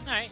Alright.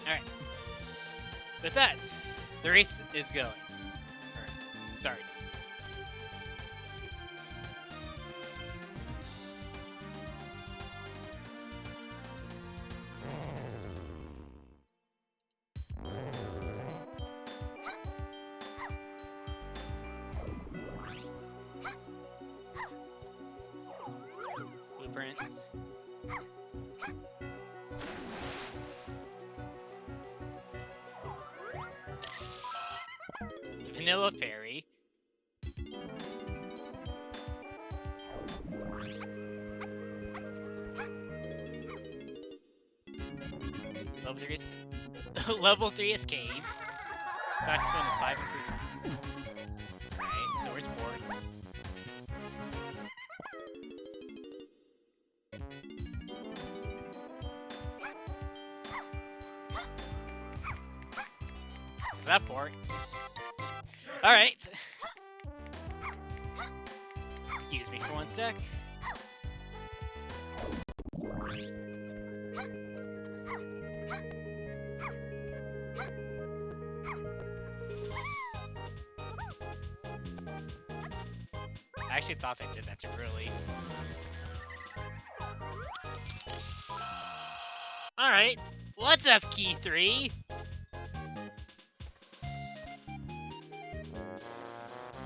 Alright. With that, the race is going. Or starts. Blueprints. Vanilla Fairy. Level 3 is level 3 escapes. Saxophone is 5 and 3 times. Right, so where's sports? So that port. Alright. Excuse me for one sec. actually thought I did that too early. Alright, what's up, Key 3?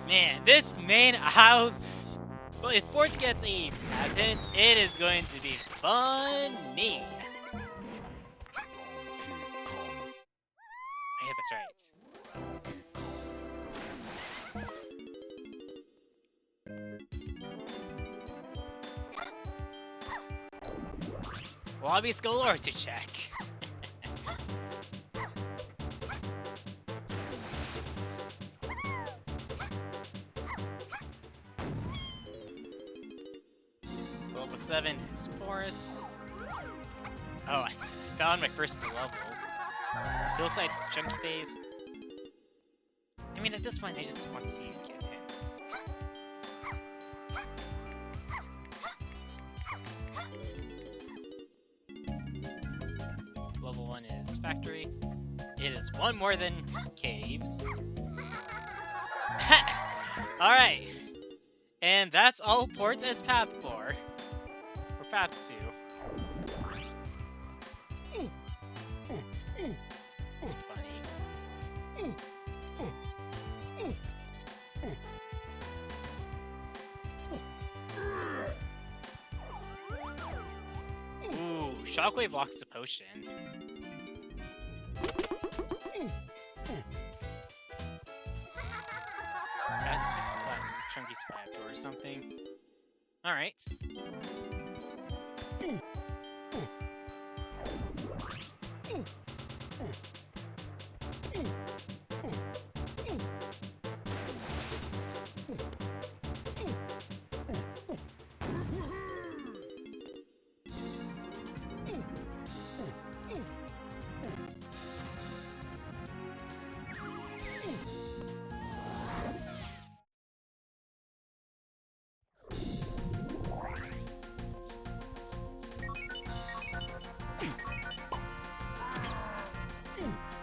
Man, this main house, well, if Sports gets a patent, it is going to be funny. Yeah, that's right. Lobbies galore to check. Level 7 is Forest. Oh, I found my first level. Hillside's Chunky Phase. I mean, at this point, I just want to see kids' hints. Level 1 is Factory. It is one more than Caves. Alright. And that's all ports as Path 4. Or Path 2. It's funny. Ooh, Shockwave blocks the potion. That's Chunky Splat or something. Alright.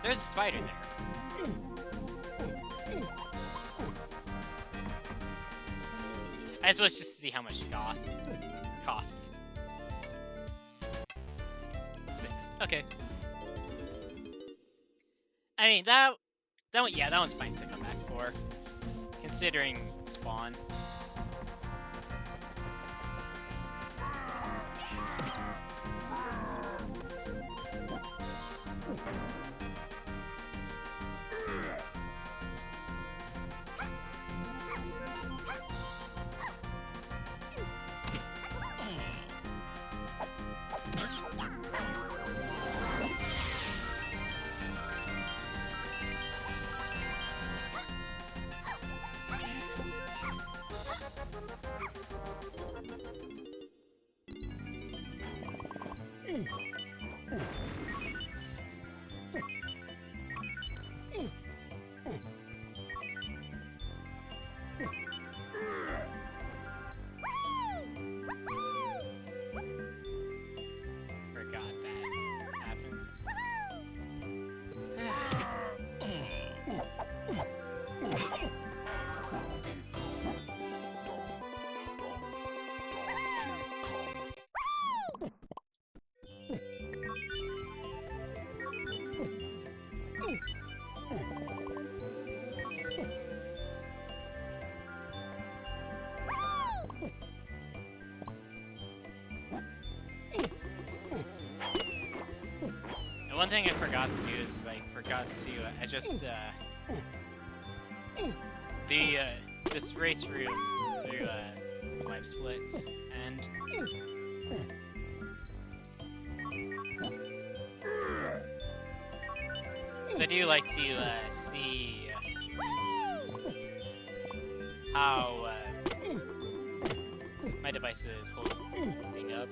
There's a spider there. I suppose just to see how much it costs. 6. Okay. I mean, that one, yeah, that one's fine to come back for. Considering spawn. One thing I forgot to do is I forgot to adjust this race through life splits, and I do like to see how my device is holding up.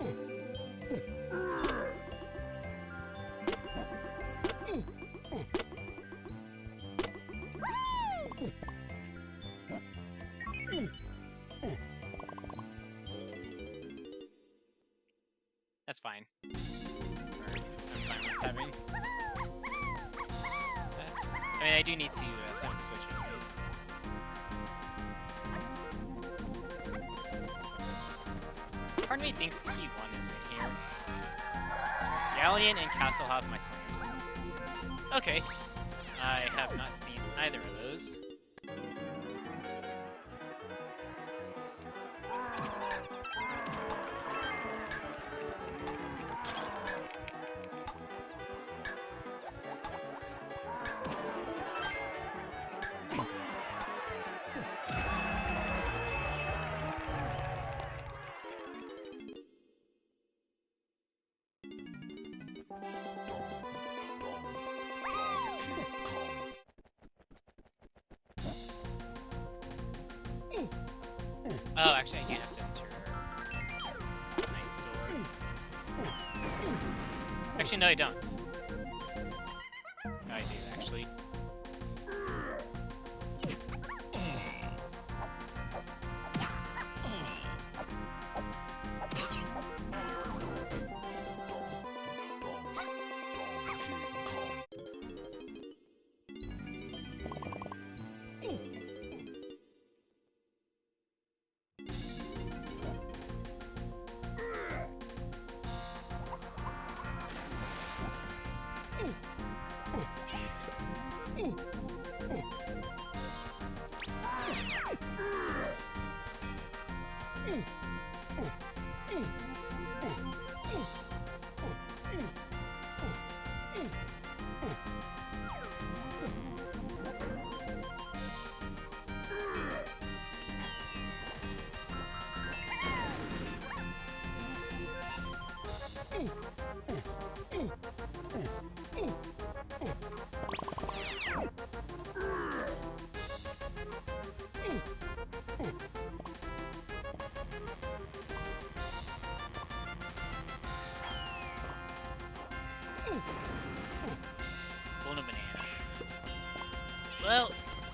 That's fine. I'm fine with having that. I mean, I do need to set the switch anyways. Part of me thinks key 1 is in here. Galleon and Castle have my slams. Okay. I have not seen either of those. Oh, actually, I do have to enter Knight's door. Actually, no, I don't. I do, actually. Golden banana. Well,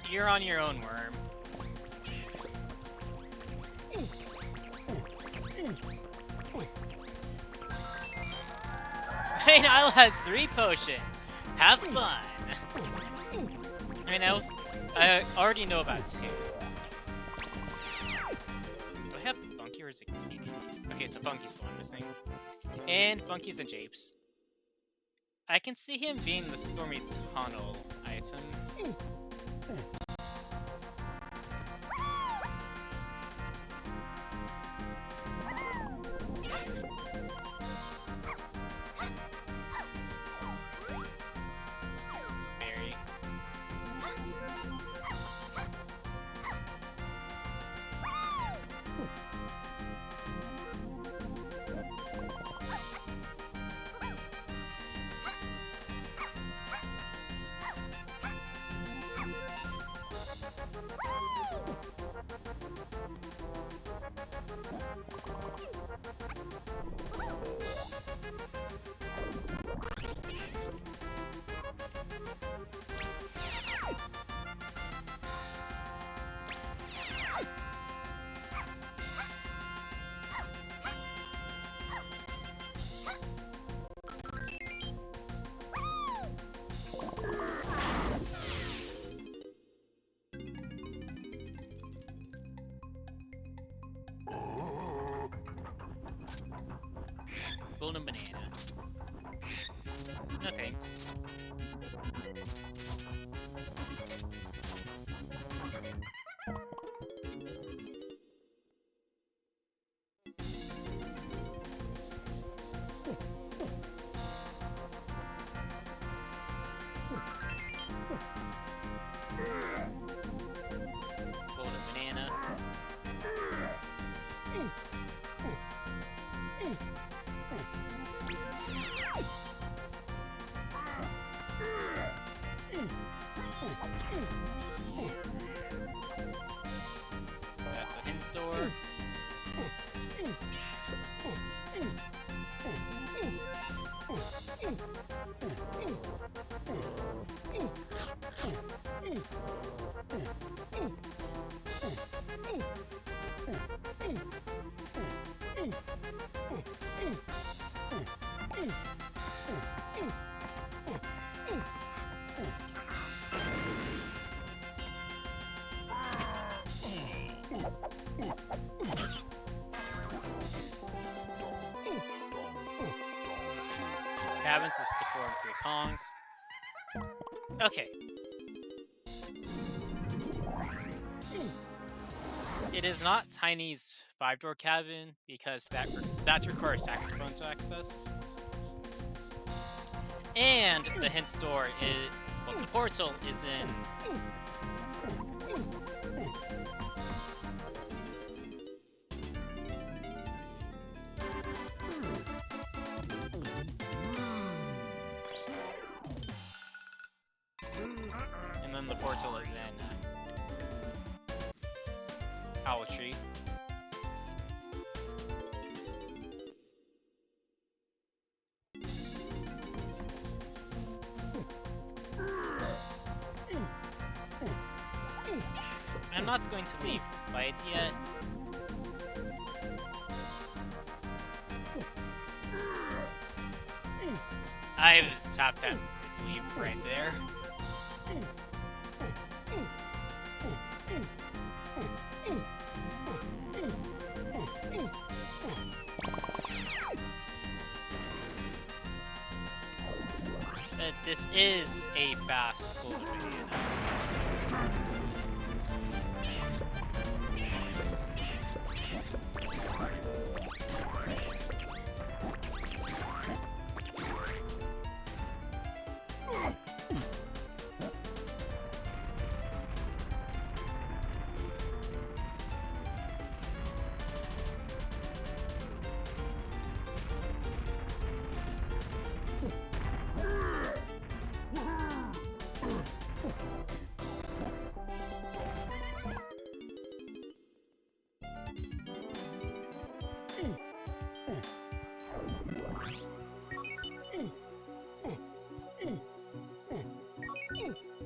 you're on your own, worm. Hey, Isle has 3 potions. Have fun. I mean, I already know about 2. Do I have Funky or is it Katie? Okay, so Funky's the one missing. And Funky's and Japes. I can see him being the Stormy Tunnel item. It's very... Golden banana. No thanks. Golden banana. That's a hint store. Kongs. Okay. It is not Tiny's 5-door cabin because that requires saxophone to access. And the hint store is, well, the portal is in. And then the portal is in Owl Tree. I'm not going to leave Fight yet. I just have to leave right there. But this is a fast golden banana.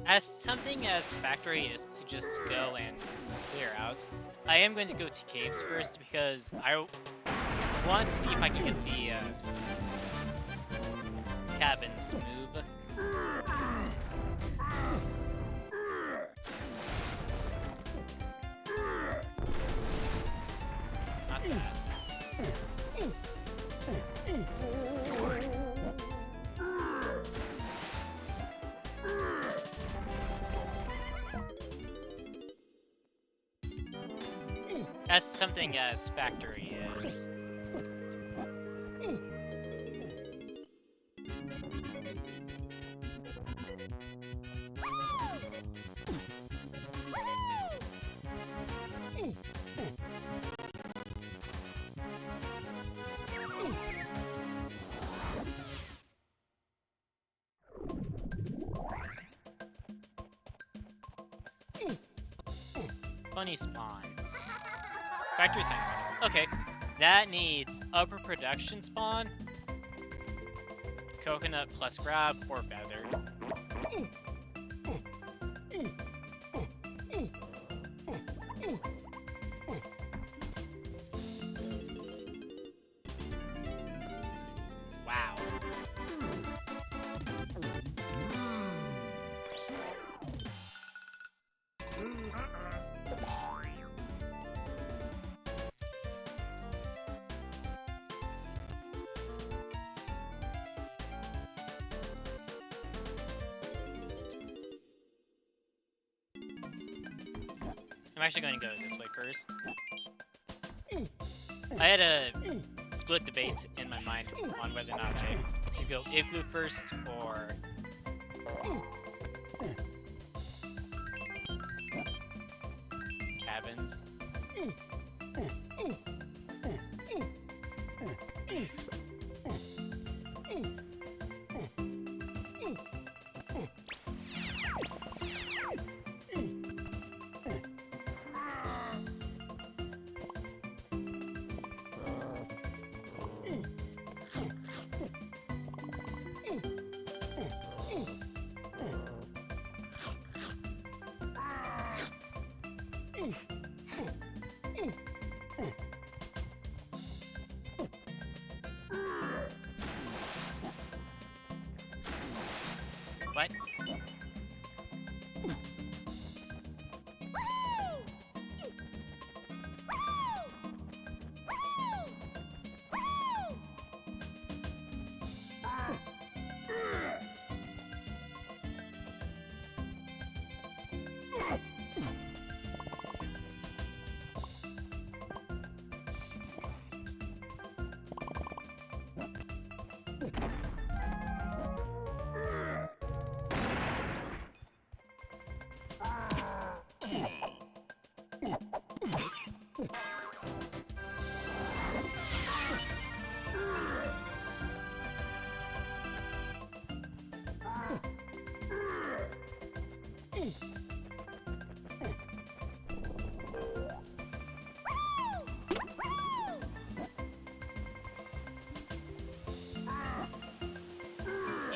As tempting as Factory is to just go and clear out, I am going to go to Caves first because I want to see if I can get the cabins move. Not that. As something as Factory is. Funny spawn. Factory time. Okay, that needs upper production spawn, coconut plus grab, or feather. Wow. I'm actually going to go this way first. I had a split debate in my mind on whether or not I should go Igloo first or cabins. What?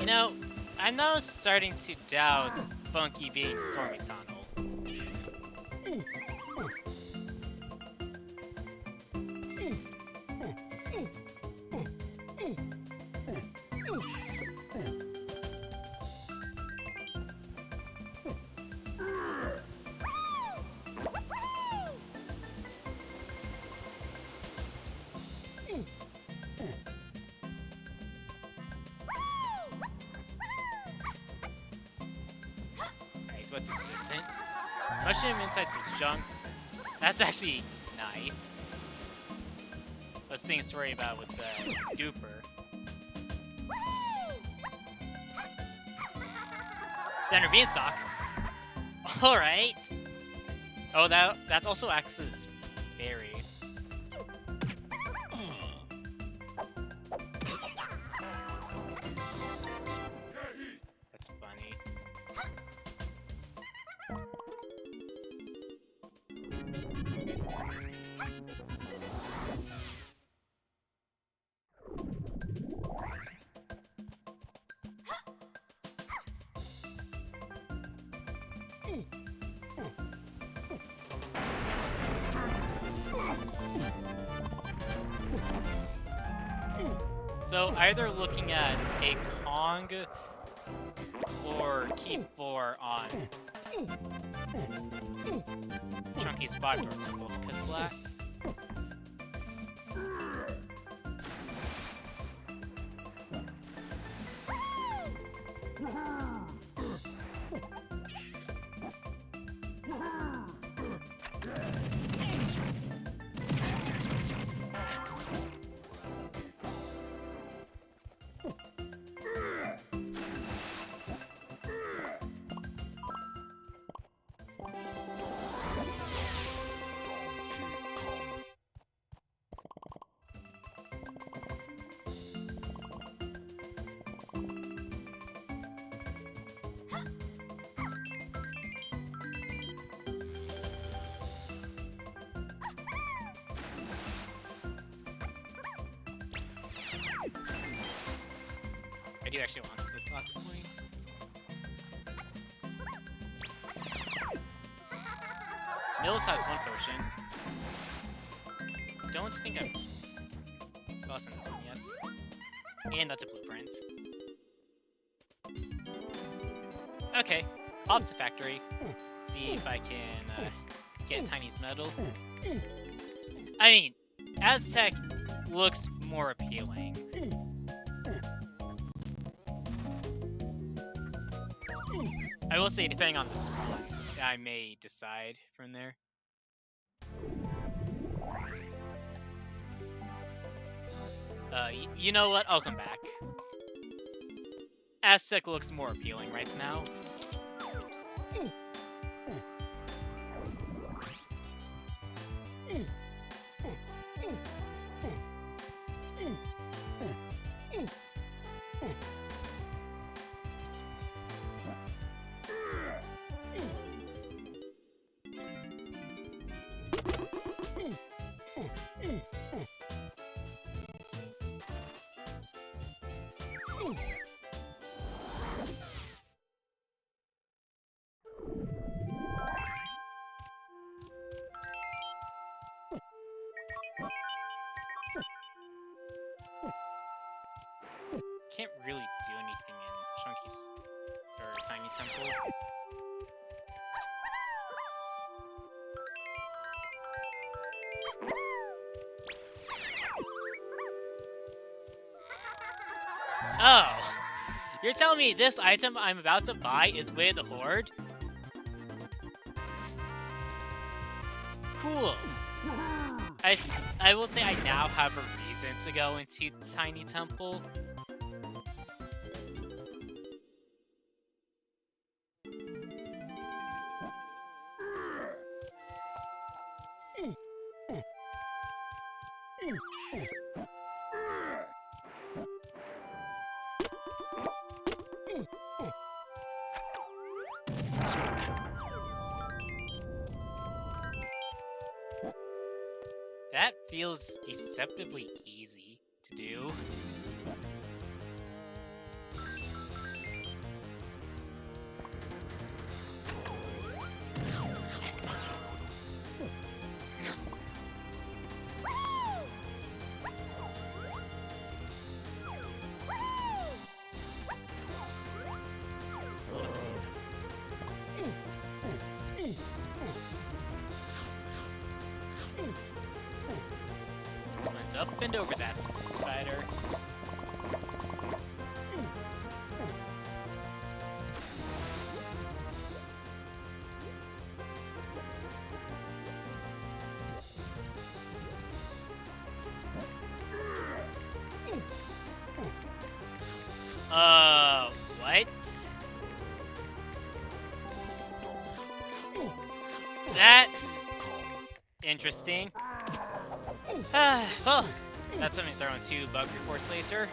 You know, I'm now starting to doubt Funky being Stormy Tunnel. Alright, what's his distance? Mushroom inside some junk. That's actually nice. Those things to worry about with the duper. Center Beanstalk. Alright. Oh, that's also Axe's berry. That's funny. So either looking at a Kong or Key 4 on Chunky's spot door temple because black. I do actually want this last point. Mills has one potion. Don't think I've gotten this one yet. And that's a blueprint. Okay, pop to factory. See if I can get Tiny's medal. I mean, Aztec looks more appealing. I will say, depending on the spot, I may decide from there. You know what? I'll come back. Aztec looks more appealing right now. Oops. Can't really do anything in Chunky's or Tiny Temple. Oh! You're telling me this item I'm about to buy is Way of the Horde? Cool. I will say I now have a reason to go into Tiny Temple. That feels deceptively easy to do. bend over that spider. What? That's interesting. Well, that's something to throw into bug reports later.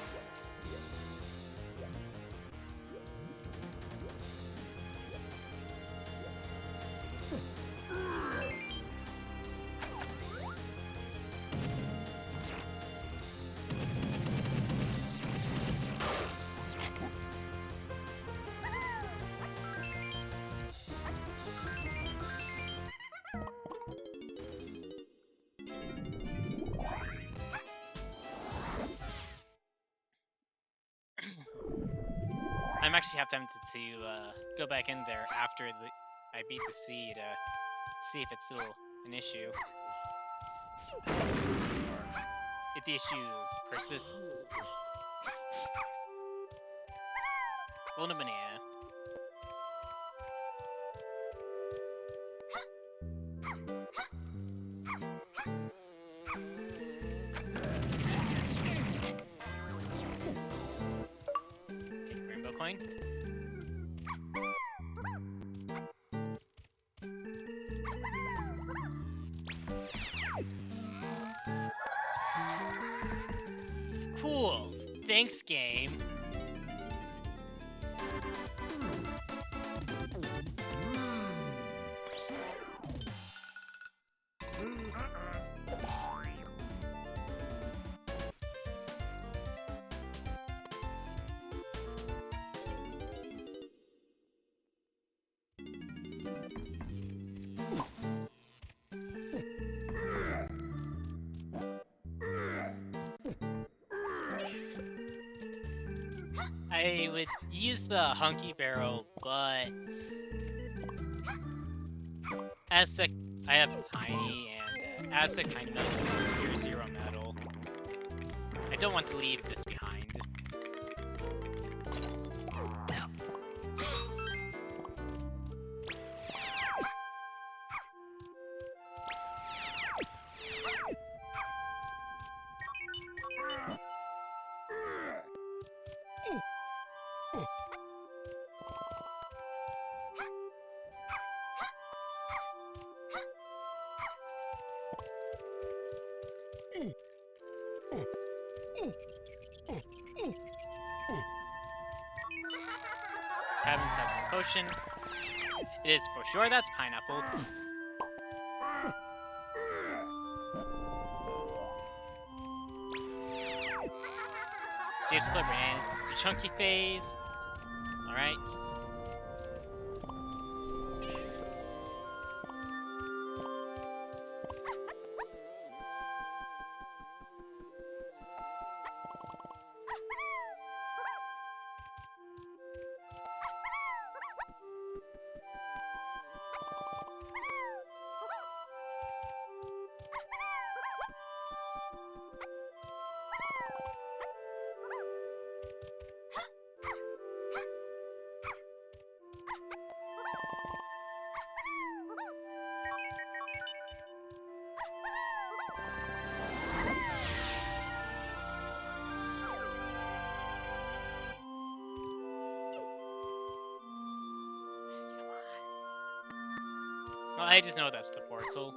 I'm actually half tempted to go back in there after I beat the sea to see if it's still an issue. Or if the issue persists. Golden banana. Okay, rainbow coin. Cool. Thanks, game. I would use the hunky barrel, but Aztec, I have tiny, and Aztec tiny metal is tier 0 metal. I don't want to leave this behind. Cabins has one potion. It is for sure that's pineapple. James Clipper, and this is the chunky phase. Alright. Well, I just know that's the portal.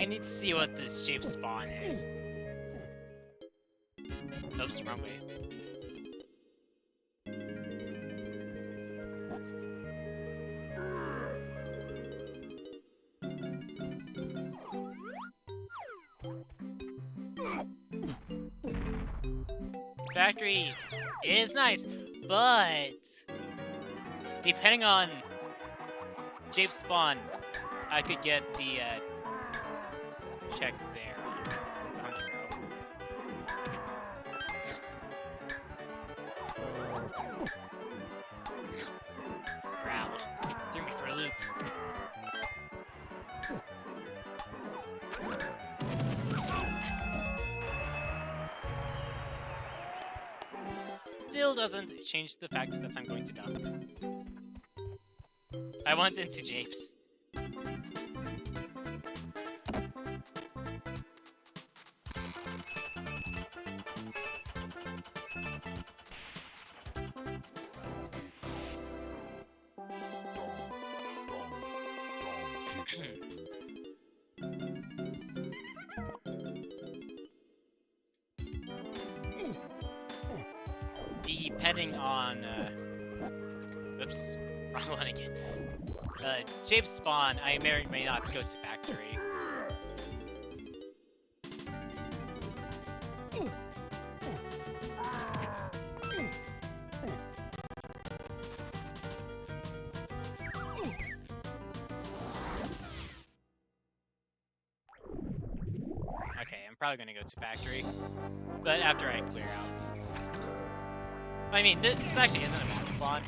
I need to see what this shape spawn is. Oops, wrong way. Factory is nice, but depending on shape spawn, I could get the check there. Route. Threw me for a loop. Still doesn't change the fact that I'm going to dump. I want into Japes. Depending on, oops, wrong one again. Jape spawn, I may or may not go to factory. Okay, I'm probably gonna go to factory, but after I clear out. I mean, this actually isn't a bad spawn.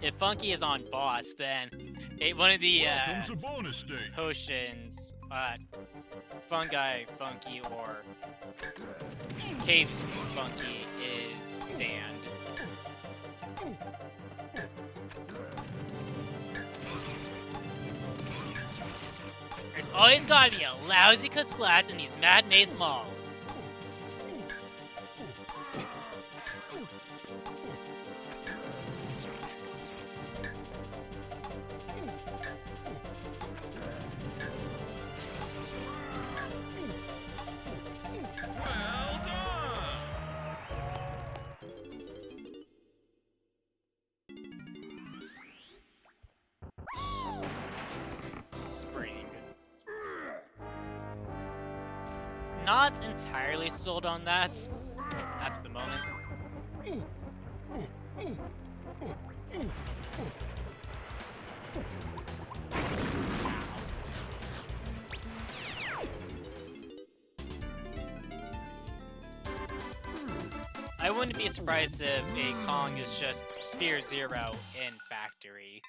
If Funky is on boss, then one of the potions, Fungi Funky or Caves Funky is stand. There's always gotta be a lousy Kasplat in these Mad Maze malls. Well done! Spring. Not entirely sold on that. That's the moment. I wouldn't be surprised if a Kong is just Sphere Zero in Factory.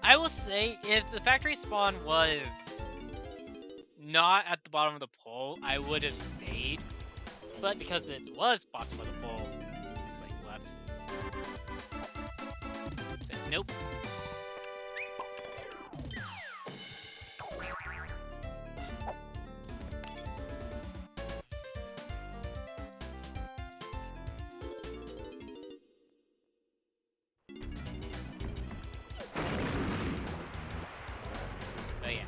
I will say, if the factory spawn was not at the bottom of the pole, I would have stayed. But because it was bottom of the pole, it's like left. So, nope. But yeah.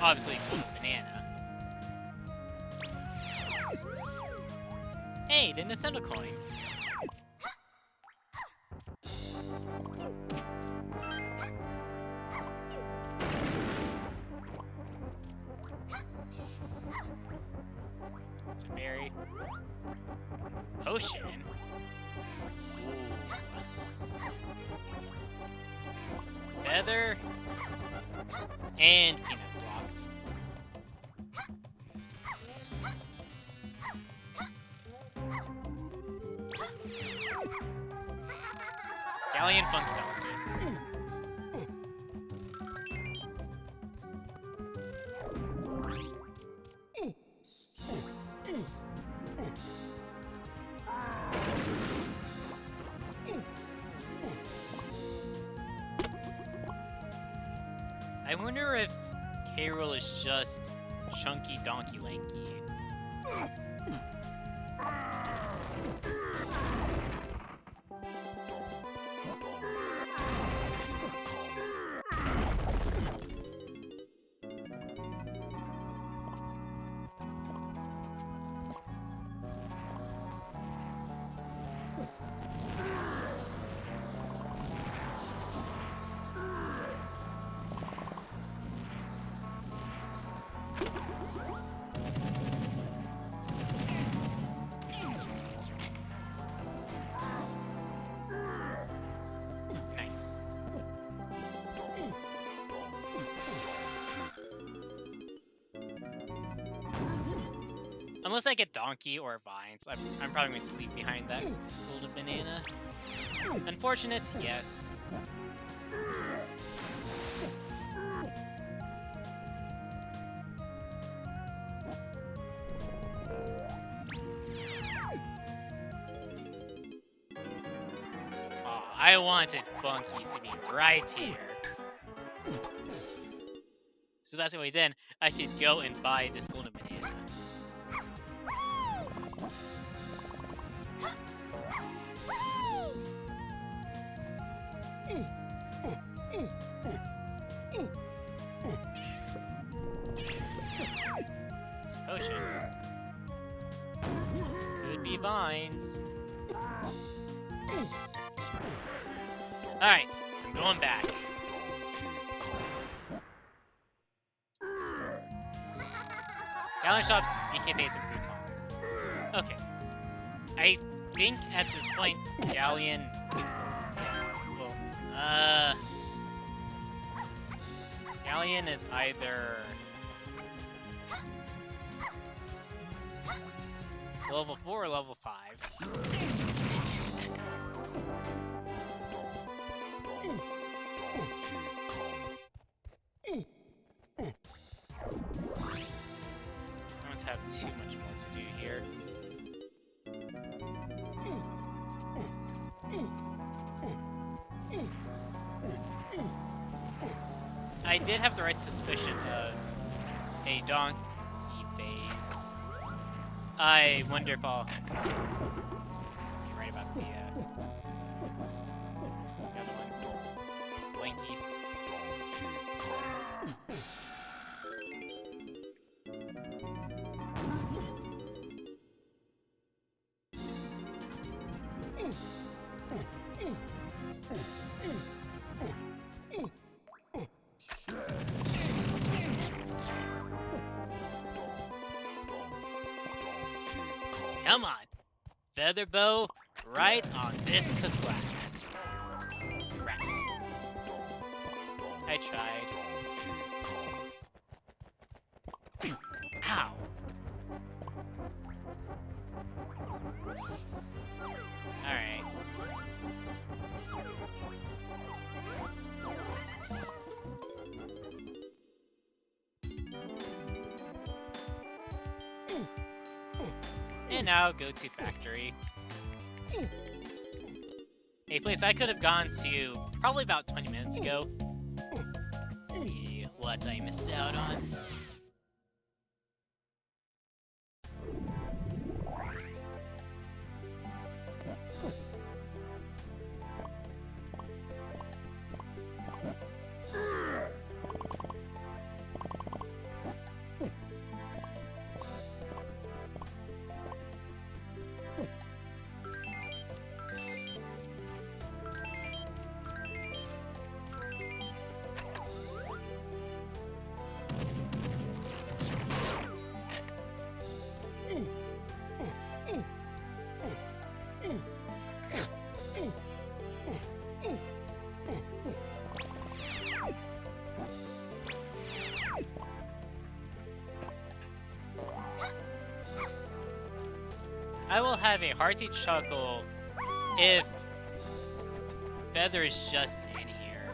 Obviously, banana. Hey, the Nintendo coin. It's a berry. Potion. Ooh. Feather. And peanuts locked. Galleon Funk Doctor. I wonder if K. Rool is just Chunky Donkey Lanky. Unless I get Donkey or Vines, I'm probably going to leave behind that golden banana. Unfortunate, yes. Oh, I wanted Bunkies to be right here. So that's why then I could go and buy this golden banana. Potion. Could be Vines. Alright, I'm going back. Galleon shops, DK base, and food farms. Okay. I think at this point, Galleon... Well, Galleon is either... level 4 or level 5. I don't have too much more to do here. I did have the right suspicion of a donkey phase. I wonder if I'll... You're right about the other one. Lanky. Come on! Feather bow right on this Kazblat. Rats. I tried. Ow! Alright. And now go to factory. A place I could have gone to probably about 20 minutes ago. Let's see what I missed out on. I will have a hearty chuckle if Feather is just in here.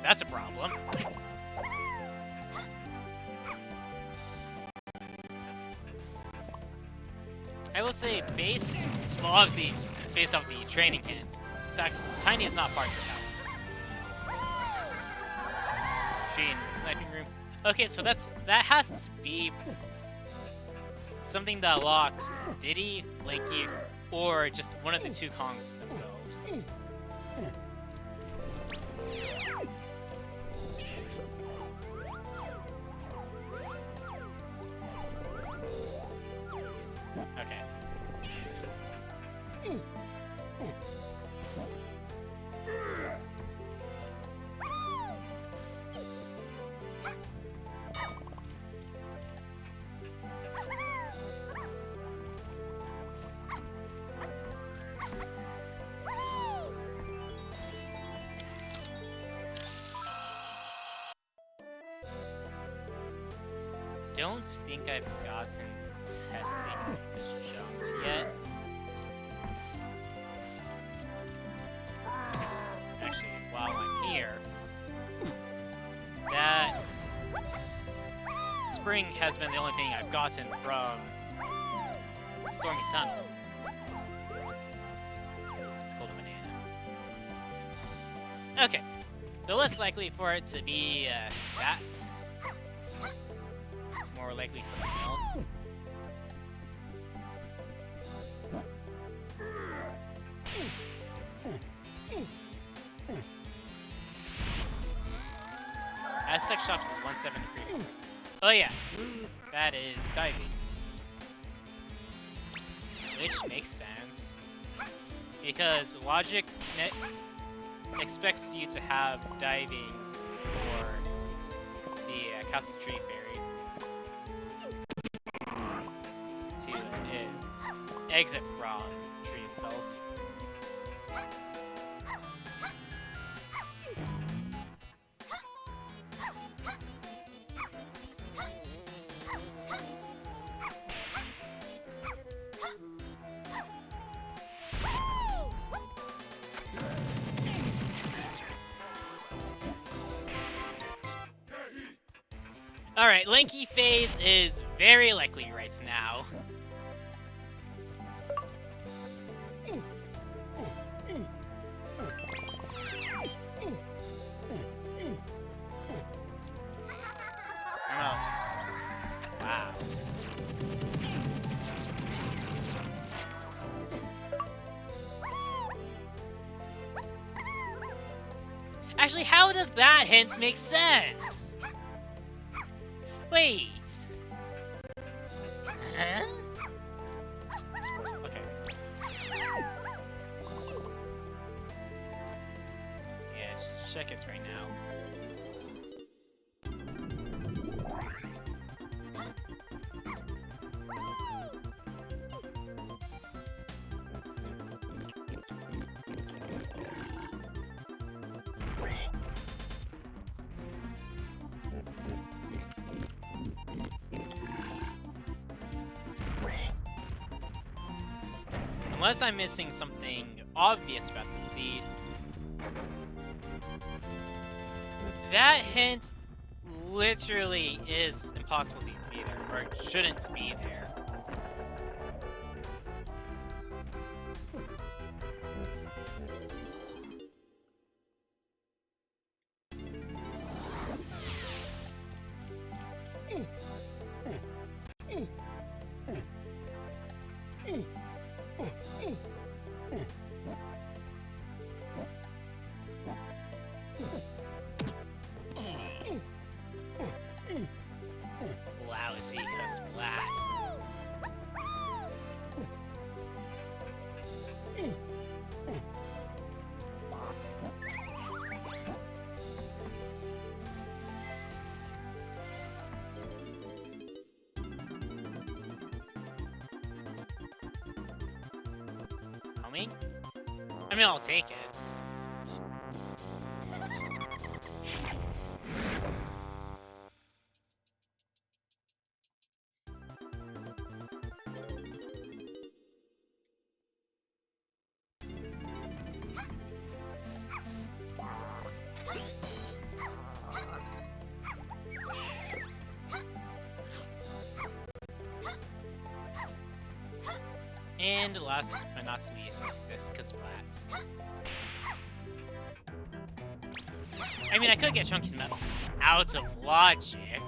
That's a problem. I will say, well, obviously, based off the training hint, Tiny is not part of the tower. Machine sniping room. Okay, so that has to be something that locks Diddy, Lanky, or just one of the two Kongs themselves. Okay. Don't think I've gotten testing this jump yet. Actually, while I'm here, that spring has been the only thing I've gotten from Stormy Tunnel. It's called a banana. Okay, so less likely for it to be that. More likely something else. Aztec Shops is 173. Oh yeah, that is diving. Which makes sense. Because logic expects you to have diving for the Castle Tree Fairy. To exit from tree itself. Alright, Lanky phase is very likely right now. Wow. Actually, how does that hint make sense? Wait. Huh? Okay. Yeah, just check it right now. Unless I'm missing something obvious about the seed. That hint literally is impossible to be there, or it shouldn't be there. Lousy splat. Coming? I mean, I'll take it. And last but not least, this Kasplat. I mean, I could get Chunky's medal out of logic. It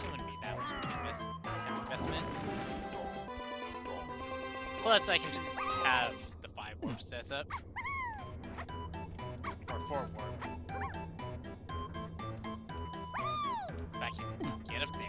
wouldn't be that much of an investment. Plus, I can just have the 5 warp set up. Or 4 warp. If I can get up there.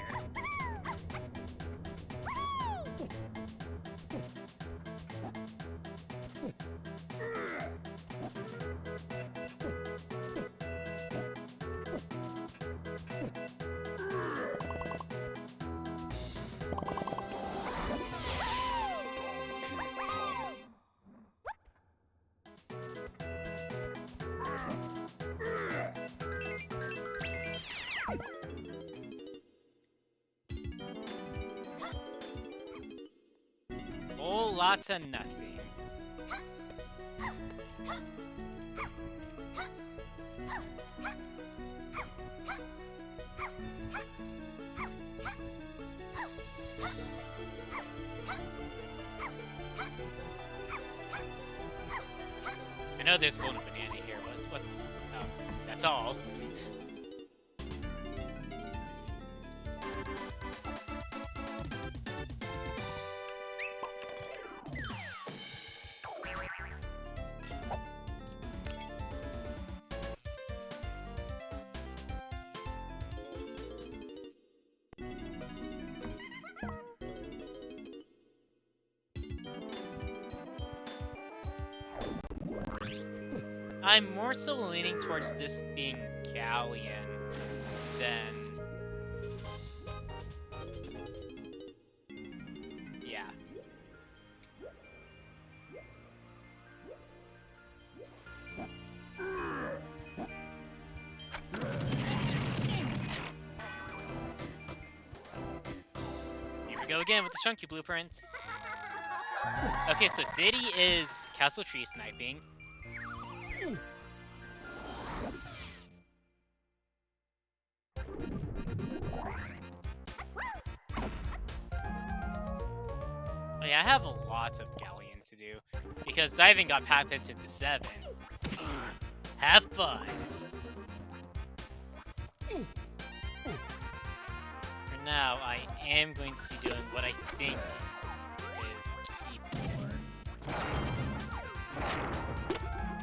Whole lots of nothing. I know there's golden banana here, but what? Oh, that's all. I'm more so leaning towards this being galleon than... yeah. Here we go again with the chunky blueprints. Okay, so Diddy is castle tree sniping. Oh yeah, I have a lot of galleon to do because diving got patented to 7. Have fun. For now, I am going to be doing what I think is keyboard.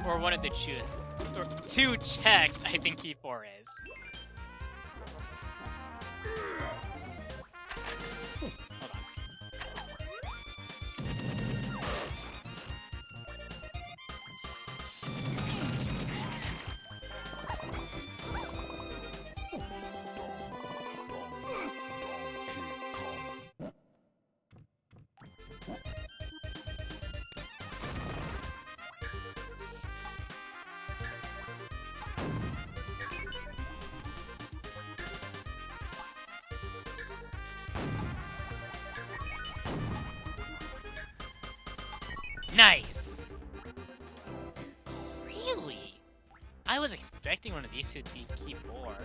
Or one of the two checks I think key 4 is. Hold on. Nice! Really? I was expecting one of these two to be key 4.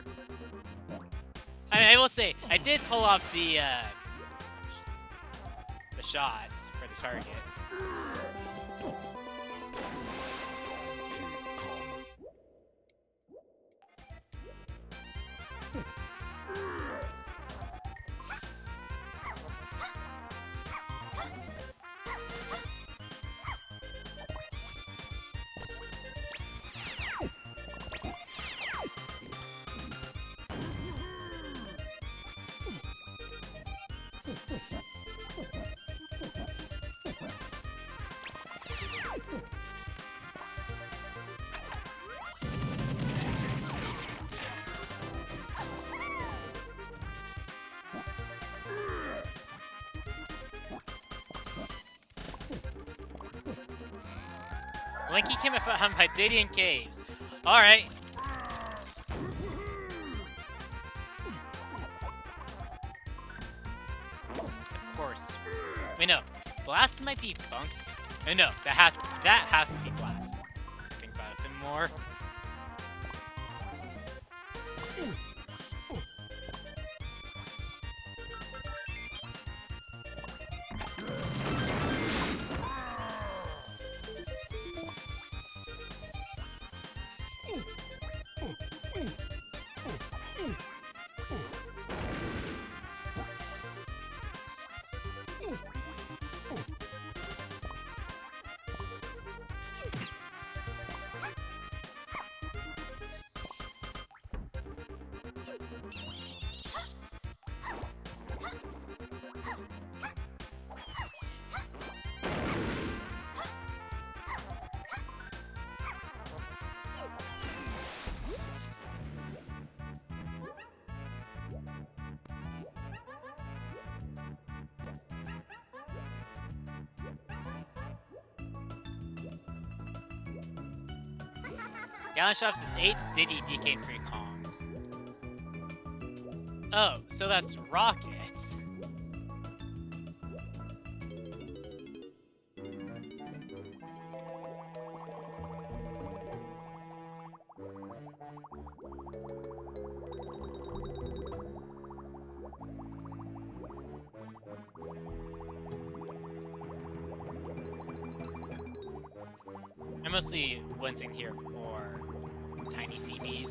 I will say, I did pull off the shots for the target. Lanky came found by Didian Caves. Alright. Of course. Wait, no. Blast might be funk. Oh, no, that has to be blast. Think about it some more. Galleon Shops is 8, Diddy, DK, and 3 Kongs. Oh, so that's Rockets. I mostly went in here for tiny CBs.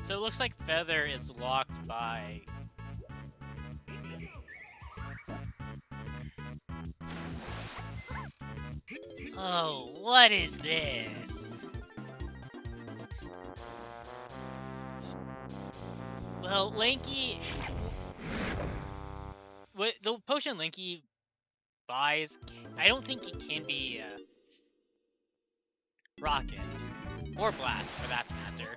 So it looks like Feather is locked by... Oh, what is this? Well, Lanky... What the potion Lanky buys, I don't think it can be Rocket. Or Blast, for that matter.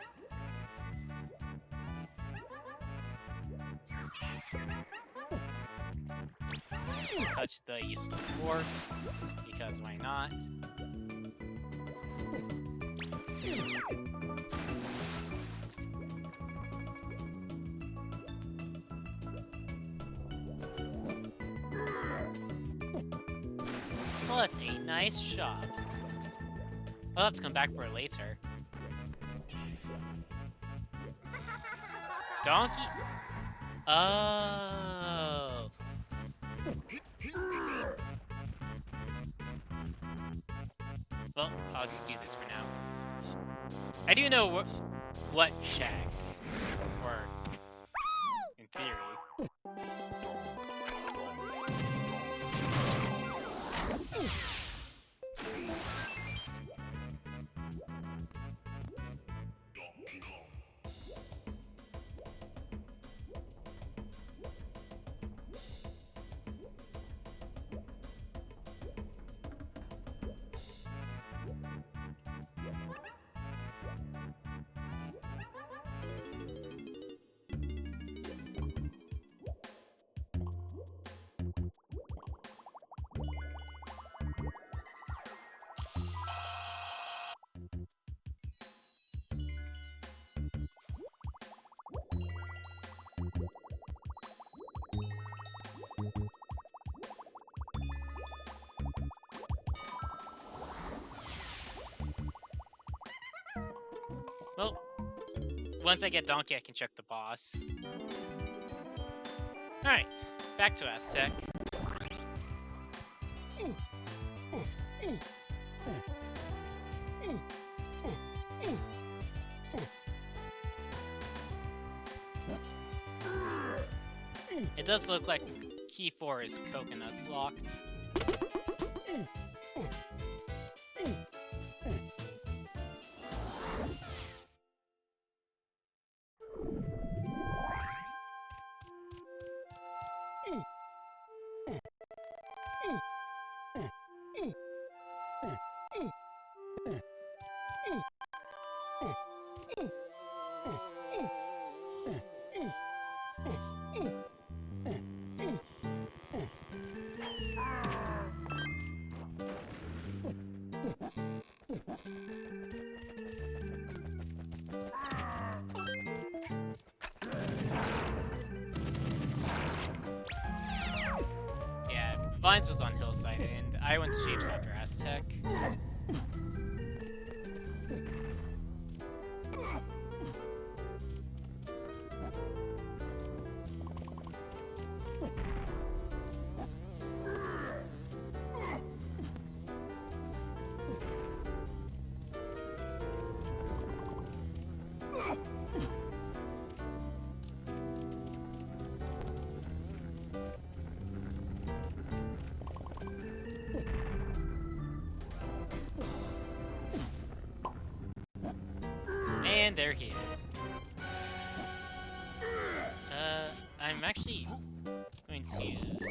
Touch the useless spore, because why not? Well, that's a nice shot. I'll have to come back for it later. Donkey? Oh. Well, I'll just do this for now. I do know what check, or in theory. Well, once I get Donkey, I can check the boss. Alright, back to Aztec. It does look like key 4 is coconuts locked. Vines was on Hillside, and I went to Japes after Aztec. And there he is. I'm actually going to stay for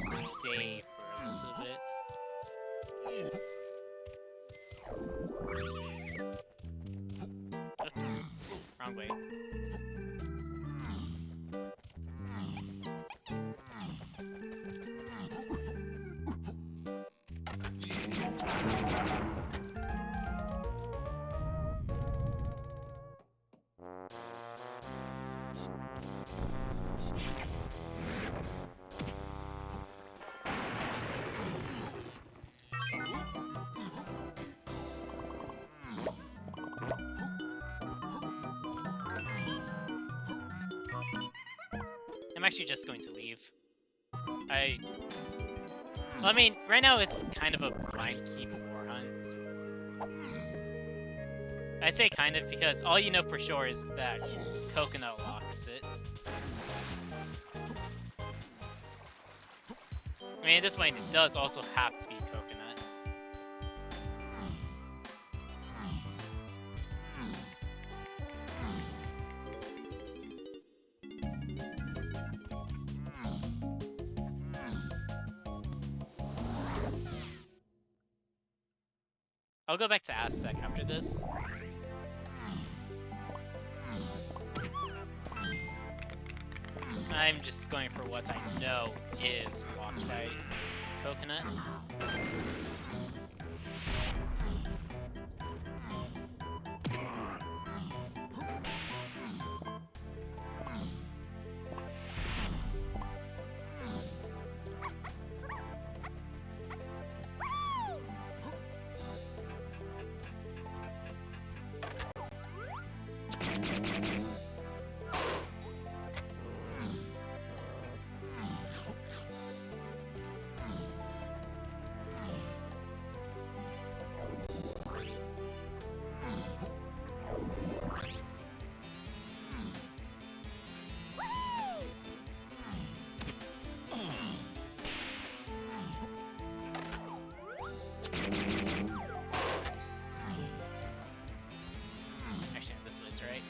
a little bit. Oops, wrong way. I'm actually just going to leave. Well, I mean, right now it's kind of a blind keep war hunt. I say kind of because all you know for sure is that Coconut locks it. I mean, at this point, it does also have to be Coconut. I'll go back to Aztec after this. I'm just going for what I know is locked by Coconut. Actually, this was right.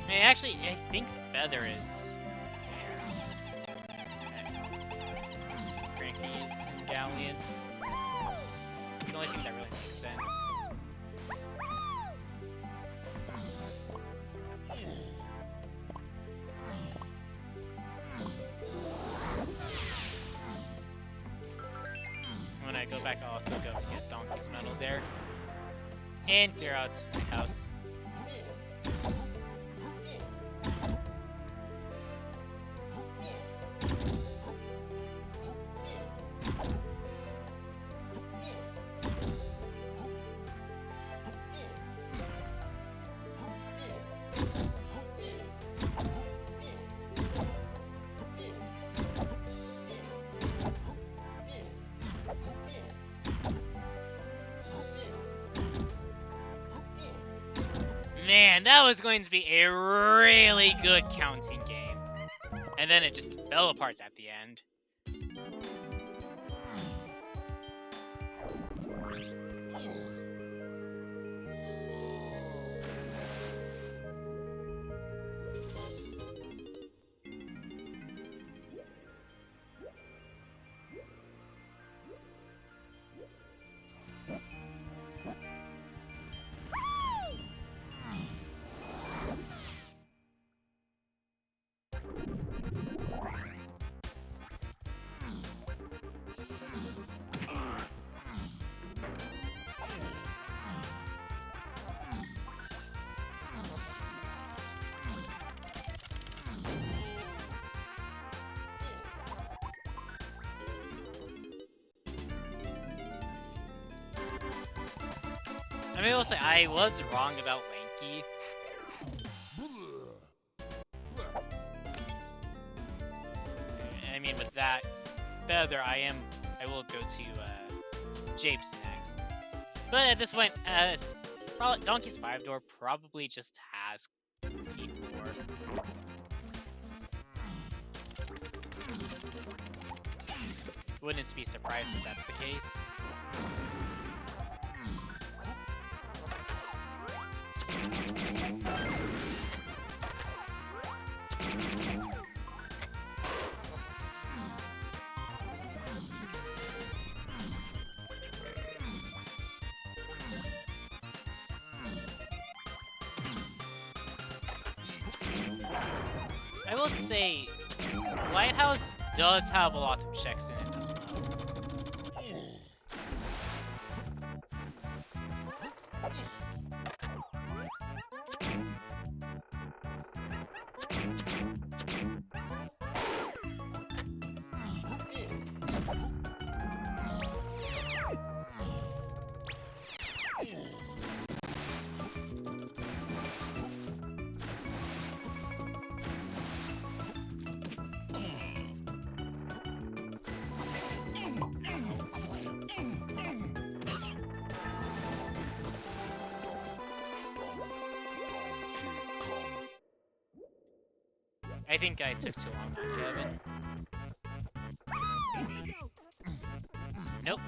I mean, actually, I think Feather is Frankie's and Galleon. It's the only thing that really makes sense. When I go back, I'll also go get Donkey's medal there. And clear out my house. Man, that was going to be a really good counting game. And then it just fell apart at the end. I mean, I will say I was wrong about Lanky. I mean, with that feather, I will go to Japes next. But at this point, Donkey's 5-door probably just has P4. Wouldn't be surprised if that's the case. I will say, Lighthouse does have a lot of checks in it as well. I think I took too long on Kevin. Nope.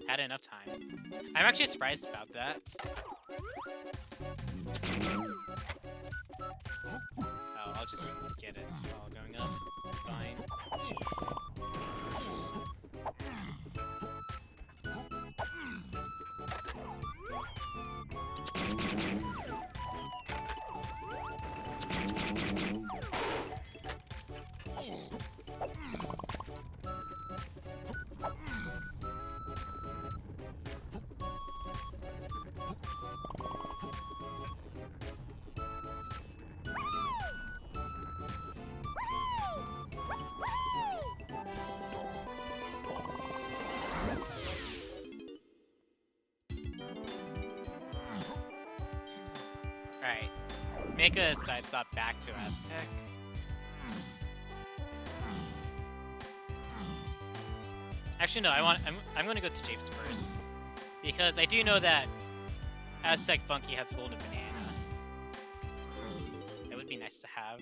Had enough time. I'm actually surprised about that. Oh, I'll just get it while going up. Fine. Alright. Make a side stop back to Aztec. Actually, no, I'm gonna go to Japes first. Because I do know that Aztec Funky has golden banana. That would be nice to have.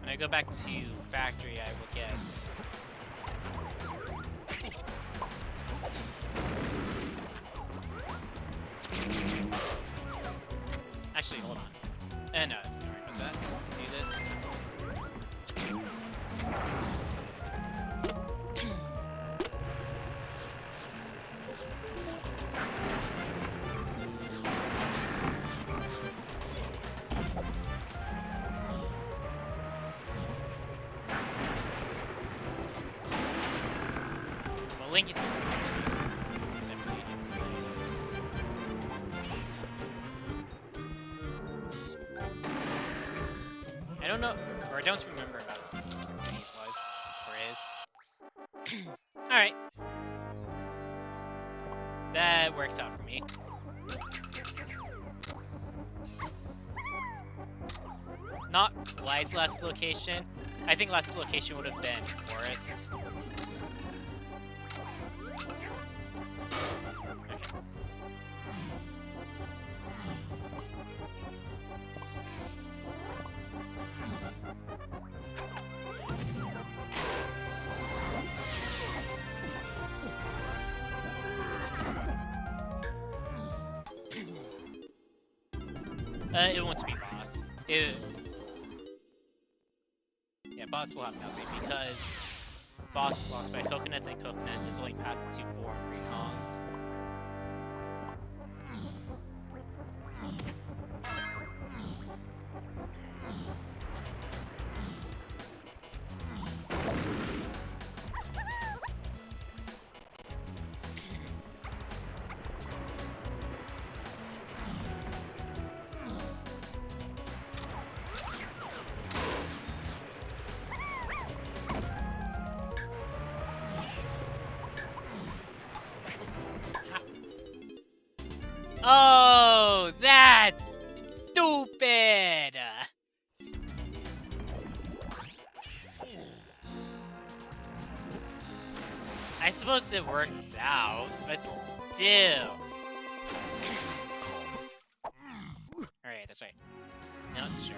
When I go back to factory, I will get... Actually, hold on. No, sorry about that. Let's do this. Lanky's supposed to be I don't know, or I don't remember about what his was, or is. Alright. That works out for me. Not Light's last location. I think last location would have been Forest. It won't be boss. Yeah, boss will have nothing because boss is locked by coconuts, and coconuts is only path to 4 green Kongs. Oh, that's stupid! I suppose it worked out, but still. Alright, that's right. No, sure.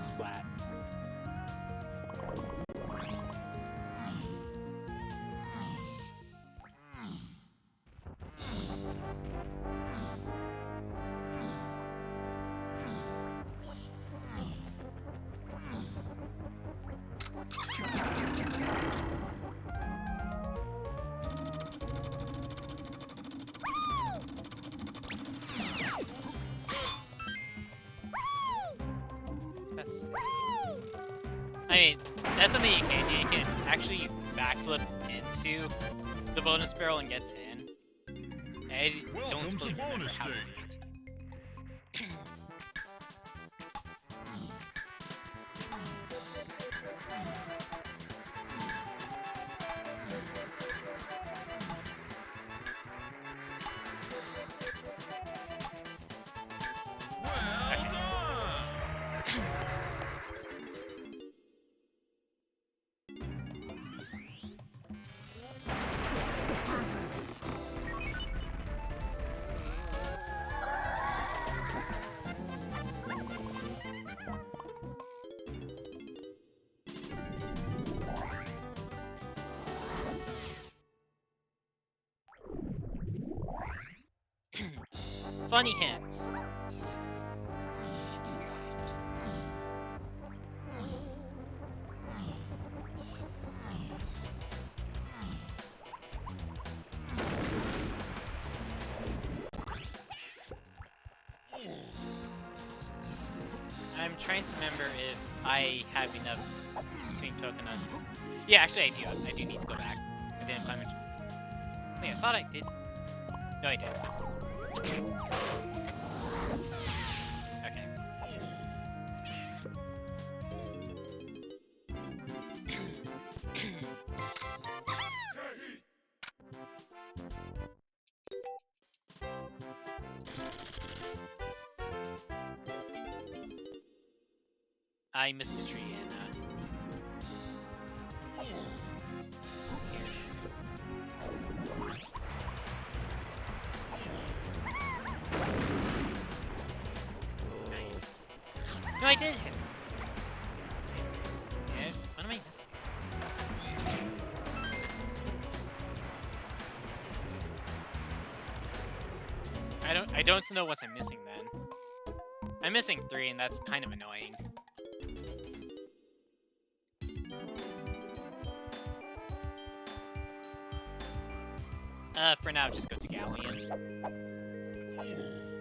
Splat. That's... I mean, that's something you can do. You can actually backflip into the bonus barrel and gets in. I don't really remember how to do it. Funny hints. I'm trying to remember if I have enough between coconuts. Yeah, actually I do. I do need to go back. I didn't find much. Wait, I thought I did. No, I didn't. Okay. I missed the tree and nice. No, I did hit. Yeah, what am I missing? I don't know what I'm missing then. I'm missing 3 and that's kind of annoying. For now, just go to galleon.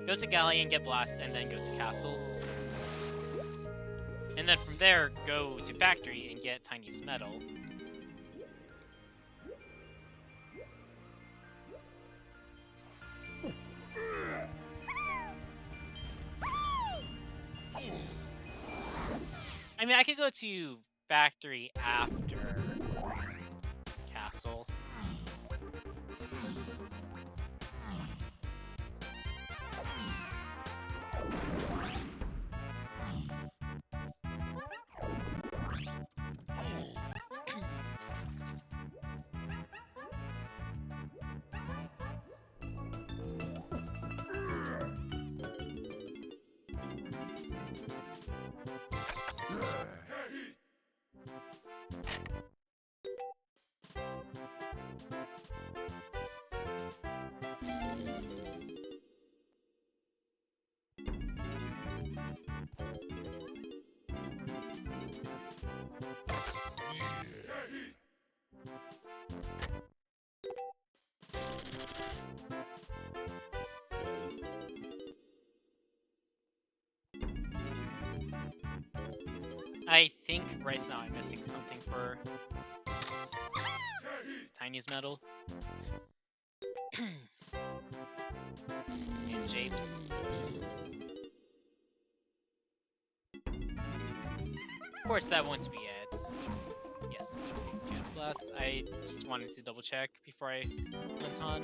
Go to galleon, get blast, and then go to castle. And then from there, go to factory and get tiniest metal. I mean, I could go to factory after castle. I think right now I'm missing something for tiniest metal. Japes. Of course, that won't be it. Yes, Chance Blast. I just wanted to double check before I went on.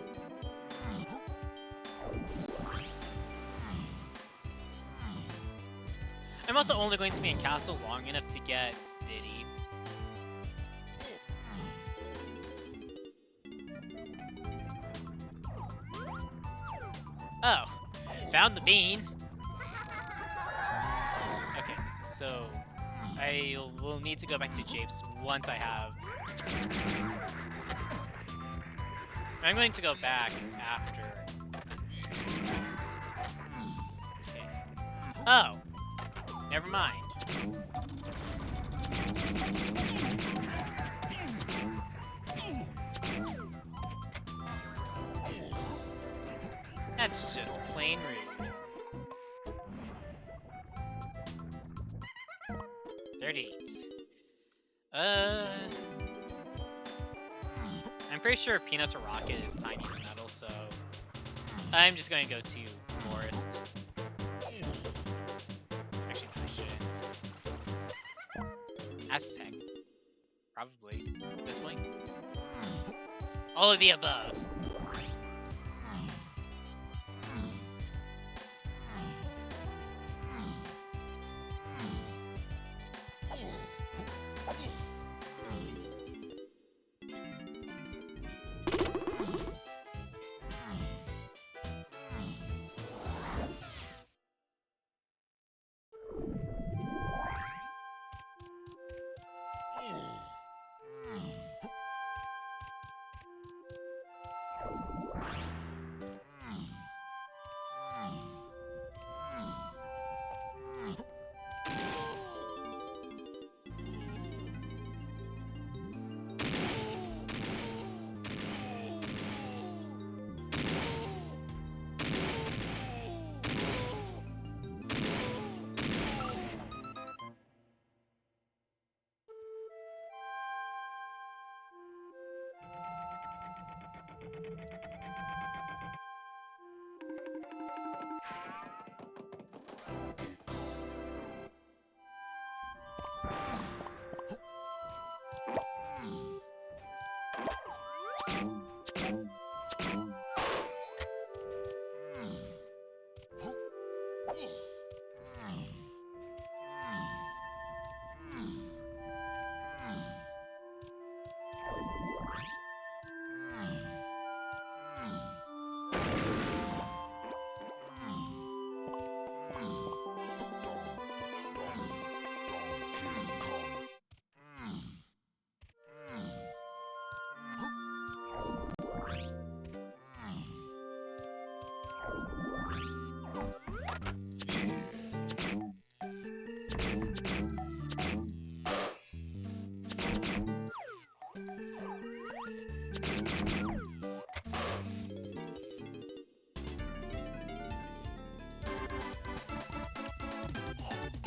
I'm also only going to be in Castle long enough to get Diddy. Oh, found the bean. Okay, so I will need to go back to Japes once I have. I'm going to go back after. Okay. Oh, never mind. That's just plain rude. 38. I'm pretty sure Peanuts or Rocket is Tiny's metal, so I'm just going to go to Forest. Actually, no, I shouldn't. Aztec. Probably, at this point. All of the above.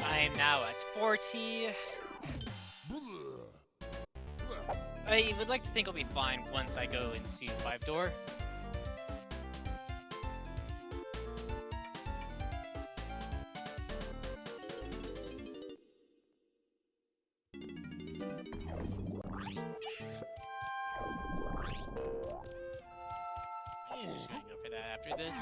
I'm now at 40. I would like to think I'll be fine once I go into 5-door. Just gonna go for that after this.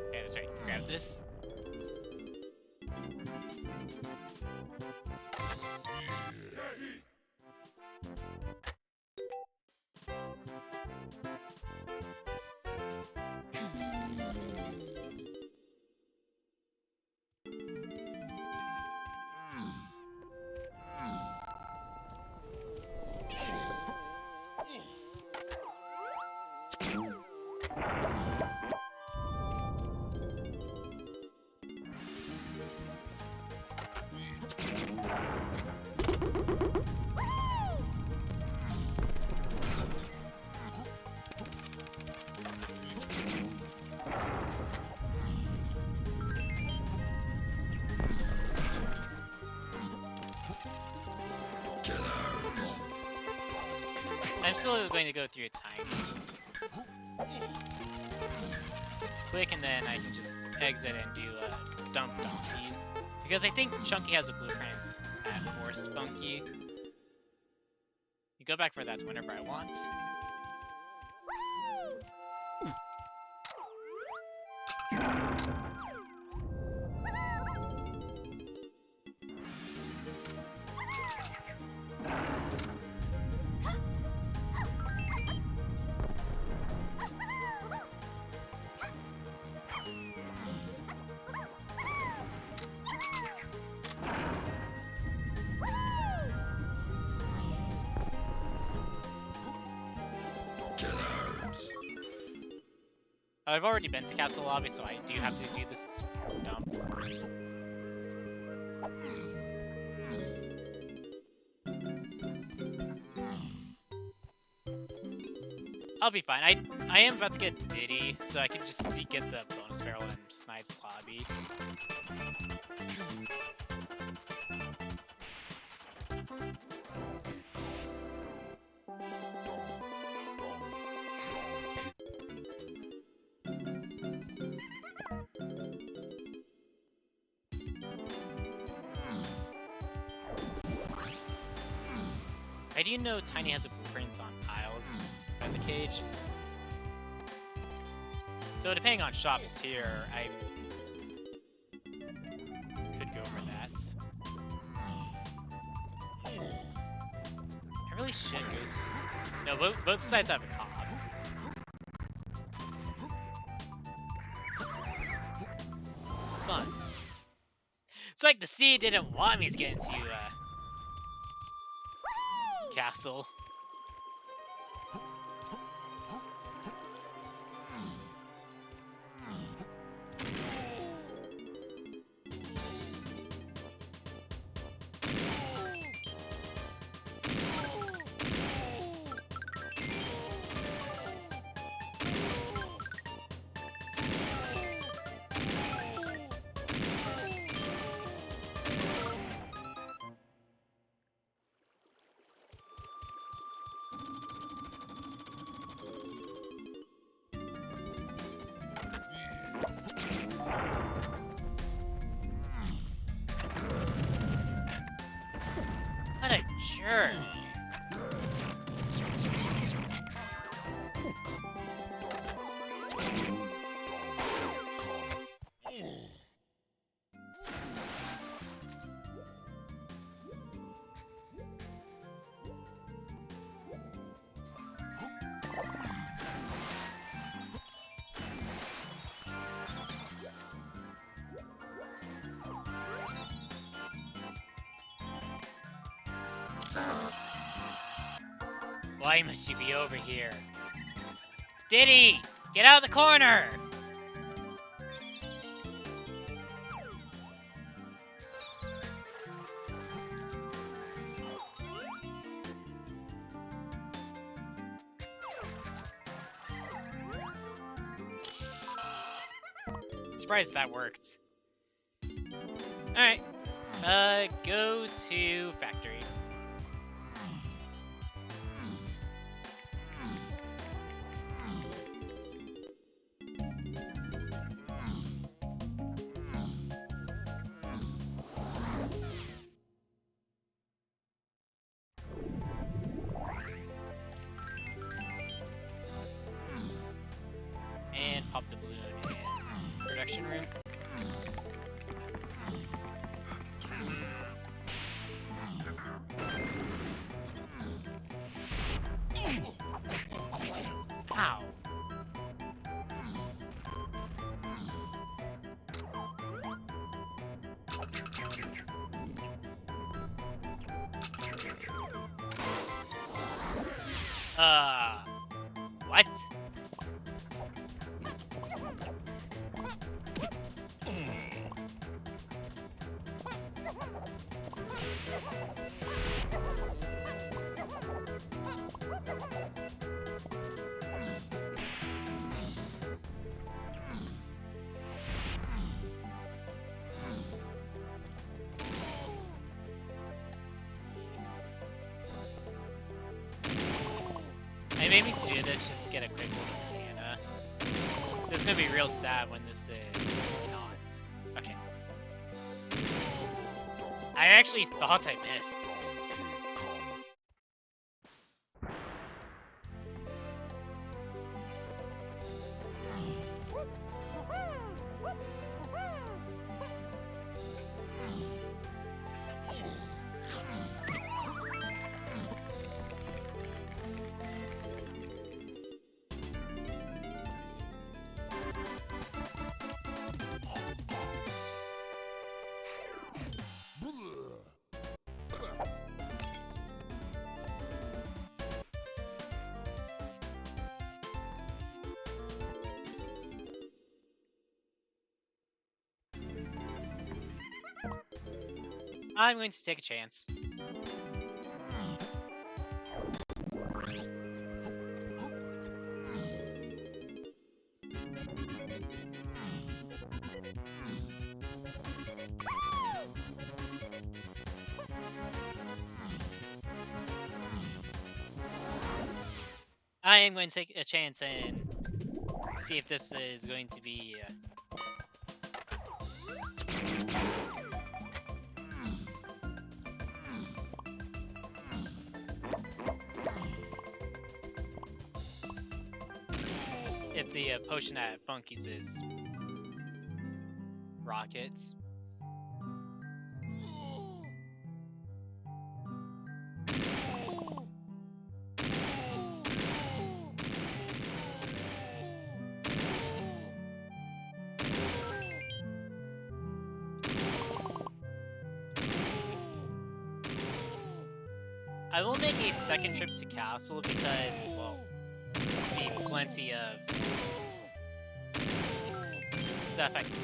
Okay, that's right. Grab this. I'm still going to go through Tiny. Quick, and then I can just exit and do dump donkeys. Because I think Chunky has a blueprint at Forest Funky. You go back for that whenever I want. I've already been to Castle Lobby, so I do have to do this dump. I'll be fine. I am about to get Diddy, so I can just get the bonus barrel and Snipes Lobby. I do know Tiny has a blueprint on Isles by the cage. So depending on shops here, I could go for that. I really should go to... No, both sides have a cob. Fun. It's like the sea didn't want me to get into castle. What a jerk. Why must you be over here? Diddy! Get out of the corner! Surprised that worked. Alright. Go to factory. And pop the balloon in production room. Ow. What? made me to do this just to get a quick little mana. So it's gonna be real sad when this is not. Okay. I actually thought I missed. I'm going to take a chance. I am going to take a chance and see if this is going to be... if the potion at Funky's is rockets. I will make a second trip to Castle because, well, there'll be plenty of stuff I can get.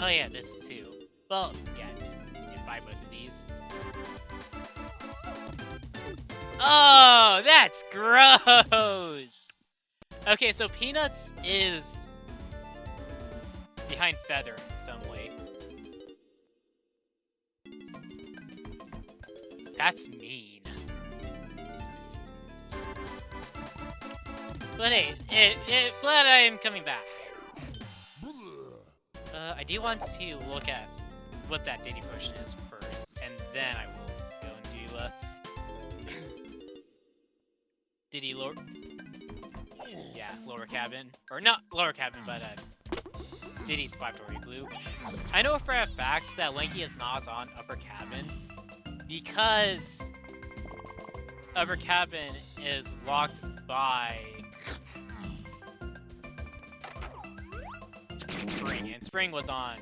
Oh yeah, this too. Well, yeah, just buy both of these. Oh, that's gross! Okay, so Peanuts is behind Feather in some way. That's mean. But hey, glad I am coming back. I do want to look at what that Diddy potion is first, and then I will go and do Diddy lower... Yeah, lower cabin. Or not lower cabin, but Diddy's 5-story blue. I know for a fact that Lanky is not on upper cabin because upper cabin is locked by Spring, and Spring was on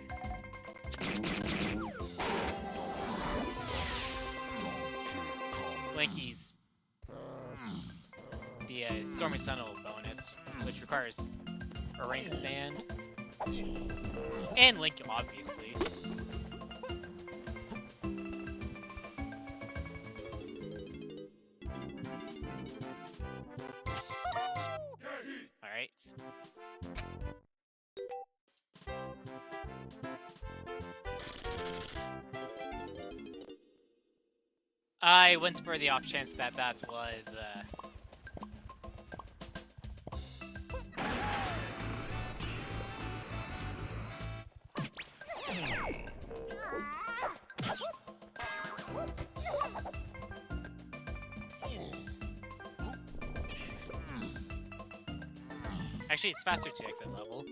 Lanky's the Storming Tunnel bonus, which requires a range stand, and Link, obviously. Alright. I went for the off chance that that was, Actually, it's faster to exit level.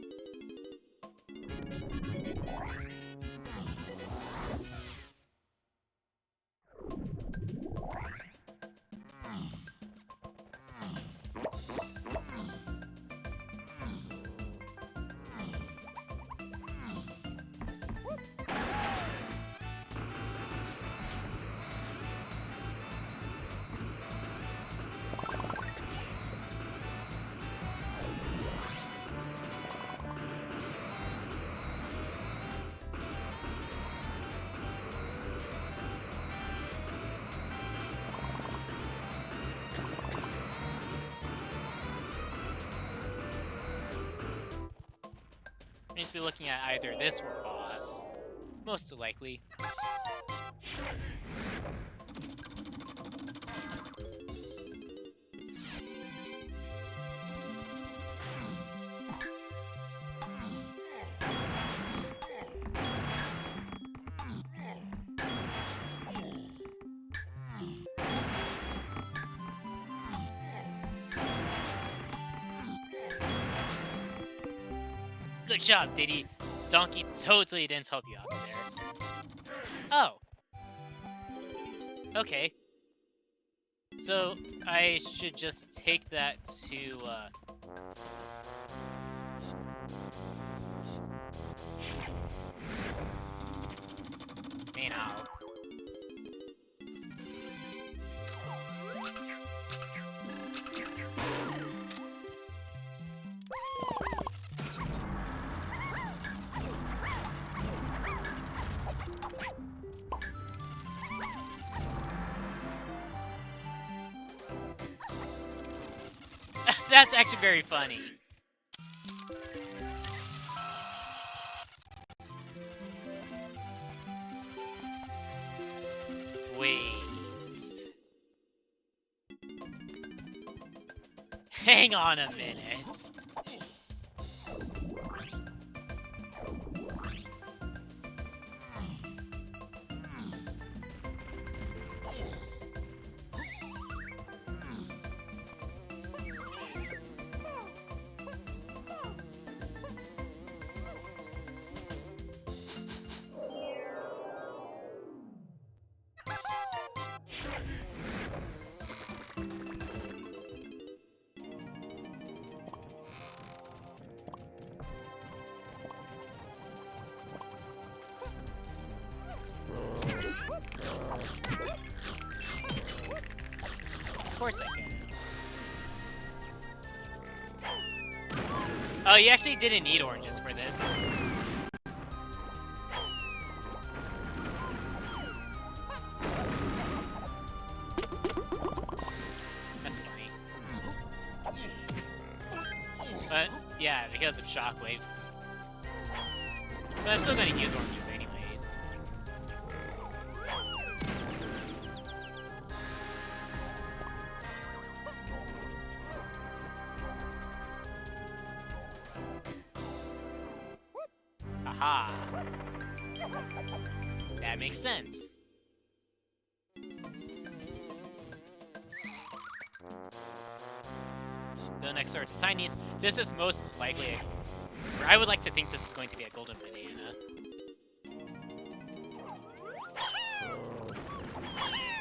be looking at either this or boss. Most likely. Good job, Diddy. Donkey totally didn't help you out there. Oh. Okay. So, I should just take that to, main owl. That's actually very funny. Wait. Hang on a minute. Of course I can. Oh, you actually didn't need oranges for this. That's funny. But, yeah, because of Shockwave. But I'm still going to use oranges anyways. Aha! That makes sense. Go next door to Tiny's. This is most likely I would like to think this is going to be a golden banana.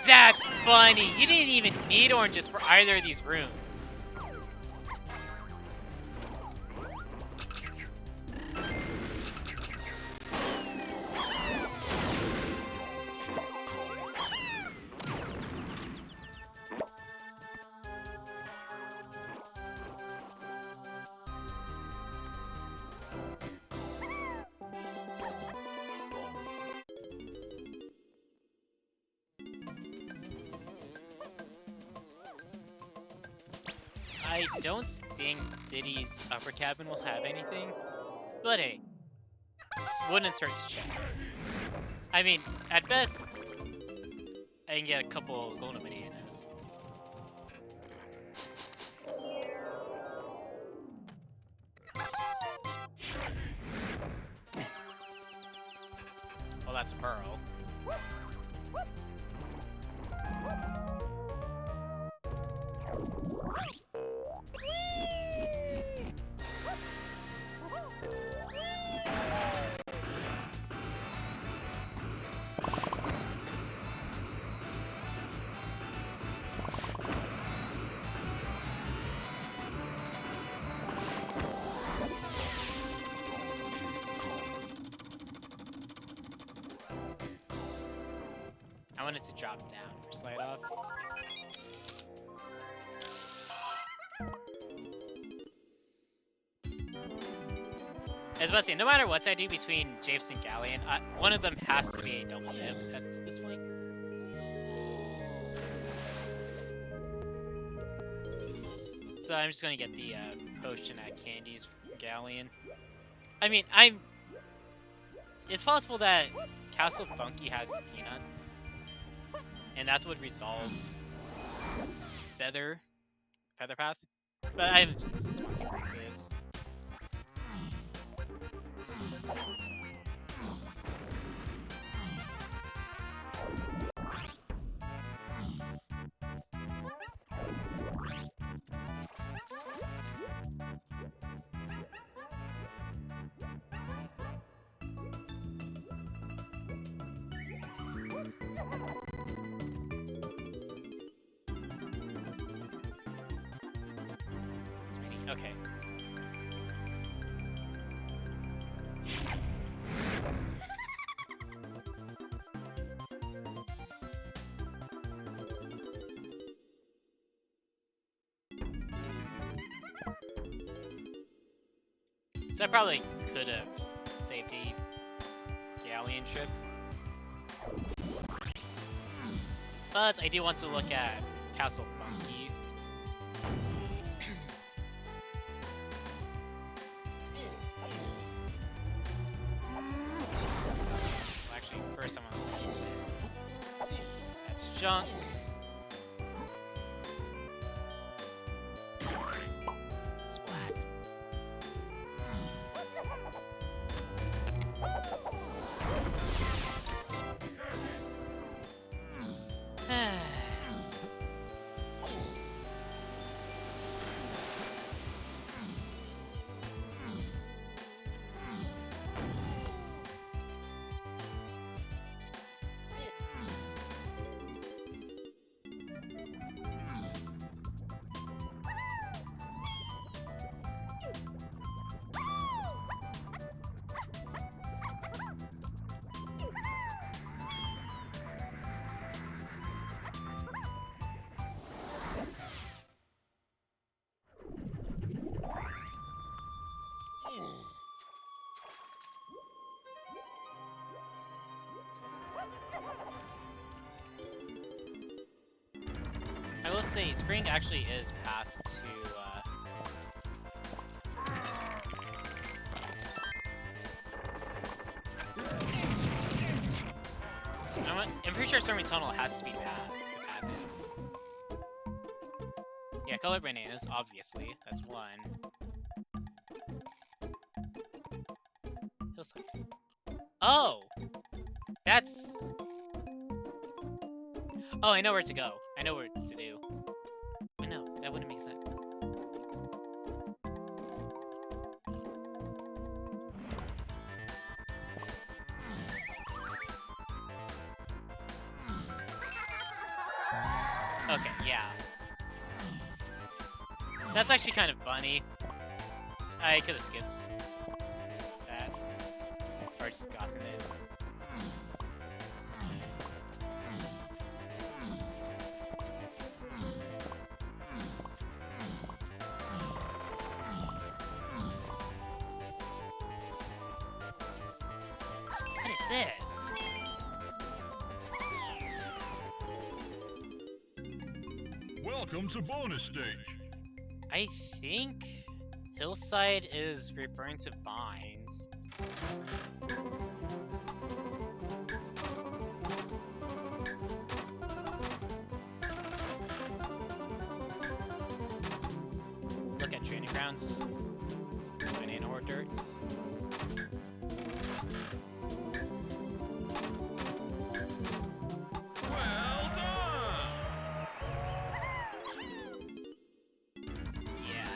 That's funny! You didn't even need oranges for either of these rooms. I don't think Diddy's upper cabin will have anything, but hey, wouldn't hurt to check. I mean, at best, I can get a couple golden bananas. Well, that's a pearl. I want it to drop down or slide off. I was about to say, no matter what I do between Japes and Galleon, one of them has to be a double dip at this point. So I'm just gonna get the potion at Candy's Galleon. I mean, it's possible that Castle Funky has peanuts, and that's what resolve Feather Path. But I just want to see what this is. Okay. So I probably could have saved a galleon trip. But I do want to look at Castle Funky. Well, actually, first I want to look at it. That's junk. Splat. I will say, spring actually is path to, I'm pretty sure Stormy Tunnel has to be path is. Yeah, colored bananas, obviously. That's one. Hillside. Oh! That's... Oh, I know where to go. I know what to do. But no, that wouldn't make sense. Okay, yeah. That's actually kind of funny. I could have skipped that. Or just gotten it. What is this? Welcome to bonus stage. I think Hillside is referring to vines. Look at training grounds. Banana hors d'oeuvres. Well done! Yeah.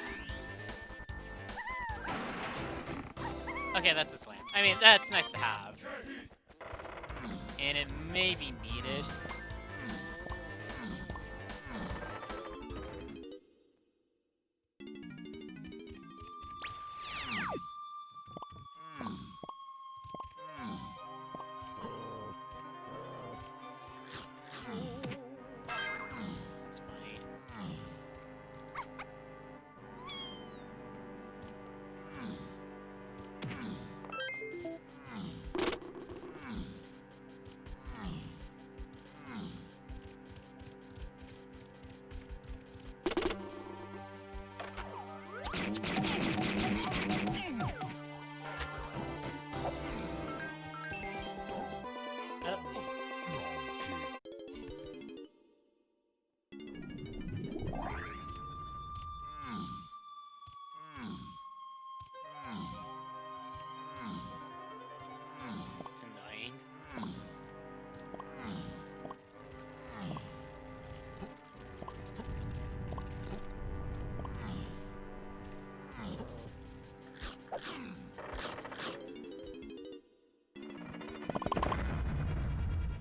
Okay, that's a slam. I mean, that's nice to have. And it may be needed. It's funny.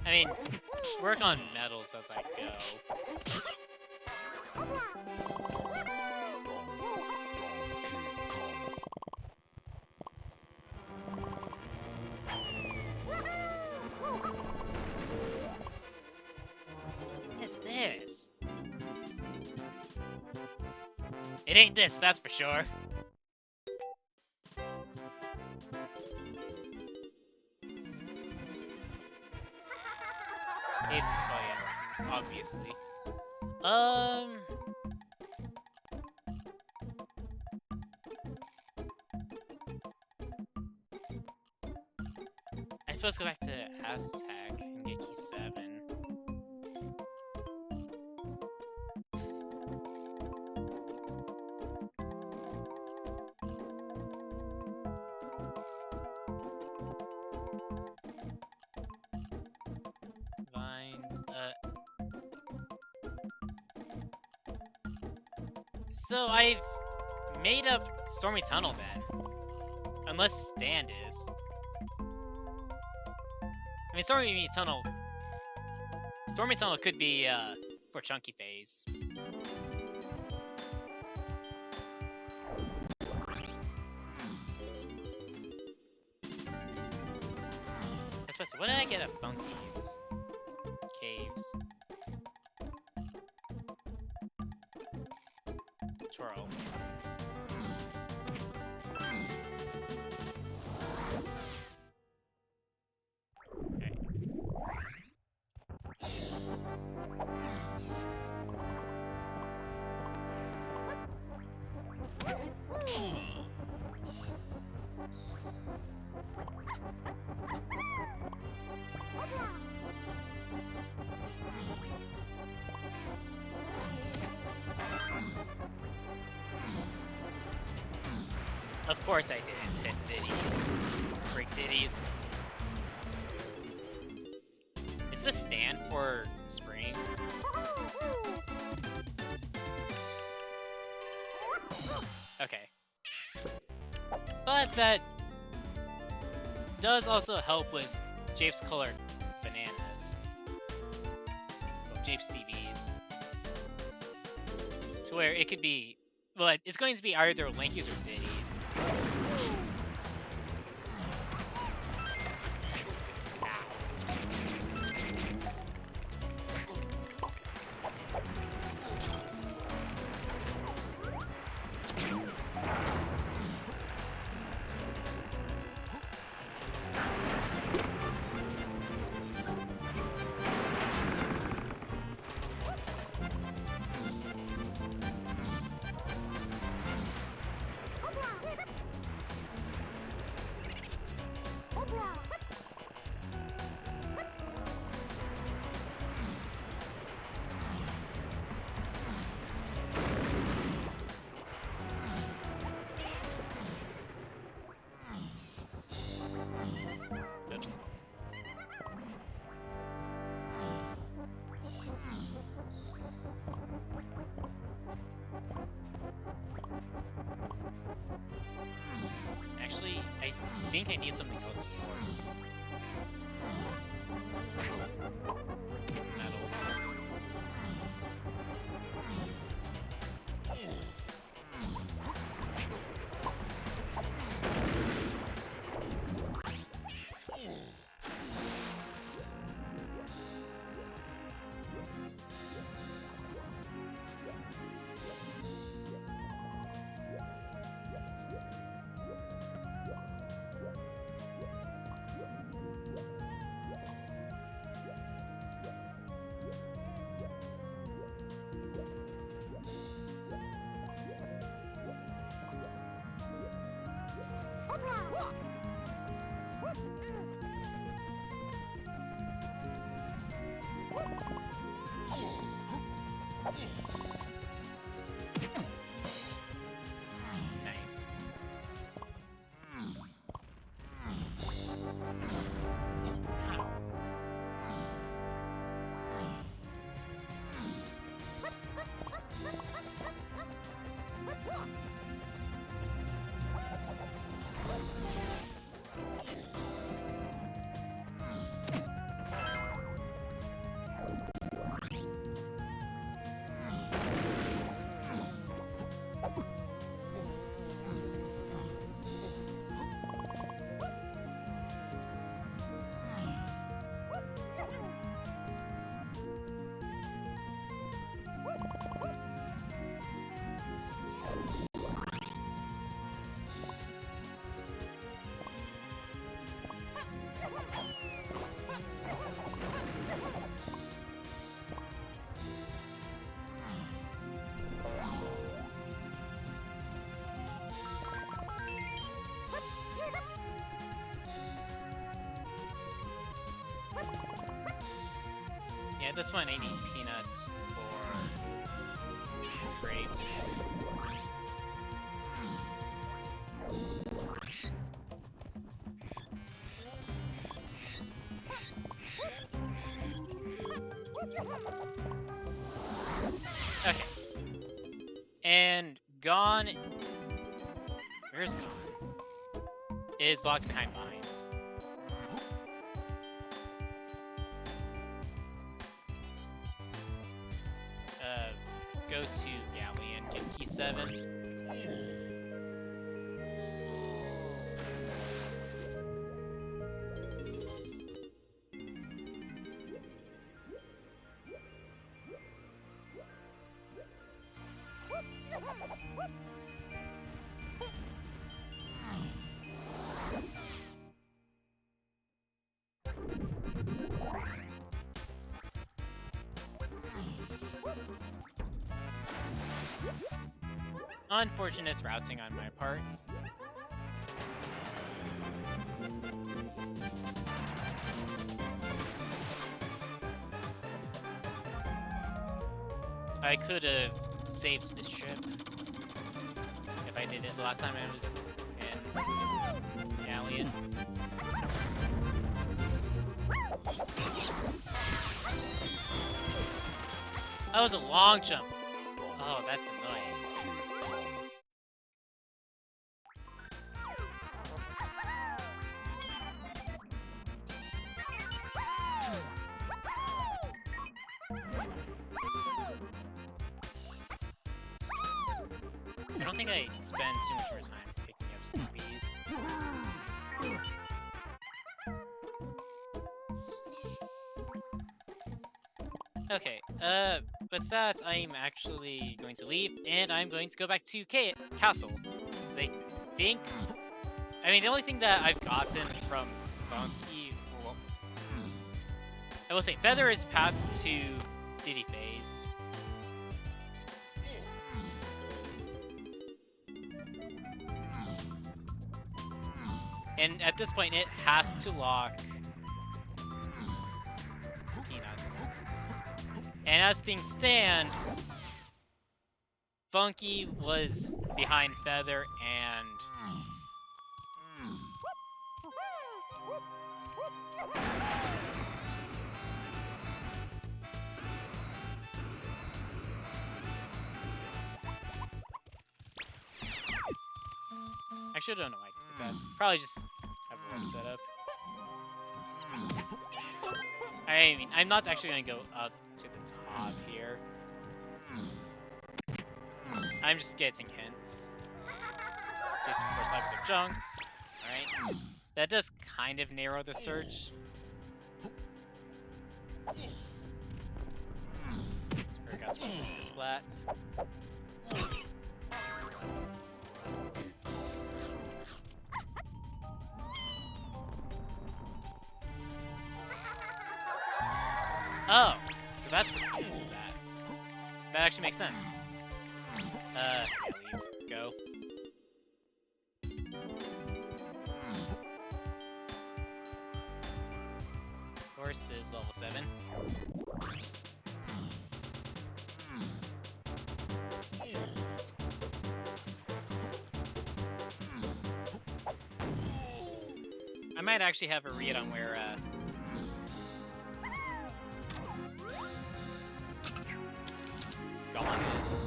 I mean, work on metals as I go. What is this? It ain't this, that's for sure. It's, oh yeah, obviously. I suppose go back to Aztec and get key 7. So I've made up Stormy Tunnel then. Unless Stand is. I mean, Stormy Tunnel could be, for Chunky Phase. Especially, what did I get at Funky's? Caves. Twirl. Of course I didn't hit ditties. Break ditties. Is this stand for spring? Okay. But that does also help with Jape's colored bananas. Well, Jape's CBs. To where it could be, well, it's going to be either Lankies or Ditties. Oops. Actually, I think I need something else for metal. Nice. Yeah, at this point I need peanuts for grape. Okay. And gone. Where's gone? Is locked behind vines. Go to galleon, get key 7. Unfortunate routing on my part. I could have saved this trip if I did it the last time I was in Galleon. That was a long jump. Oh, that's annoying. I don't think I spend too much more time picking up Sleepies. Okay, with that, I'm actually going to leave, and I'm going to go back to Castle. Because I think... I mean, the only thing that I've gotten from Funky... Well, I will say, Feather is path to Diddy Phase. And at this point, it has to lock Peanuts. And as things stand, Funky was behind Feather and... Actually, I don't know why I did that. Probably just have a warp set up. I mean, I'm not actually going to go up to the top here. I'm just getting hints. Just, of course, lives are junked. Alright. That does kind of narrow the search. Spirit God's splat. Oh, so that's where the fuse is at. That actually makes sense. Yeah, leave. Go. Forest is level 7. I might actually have a read on where, Gone is.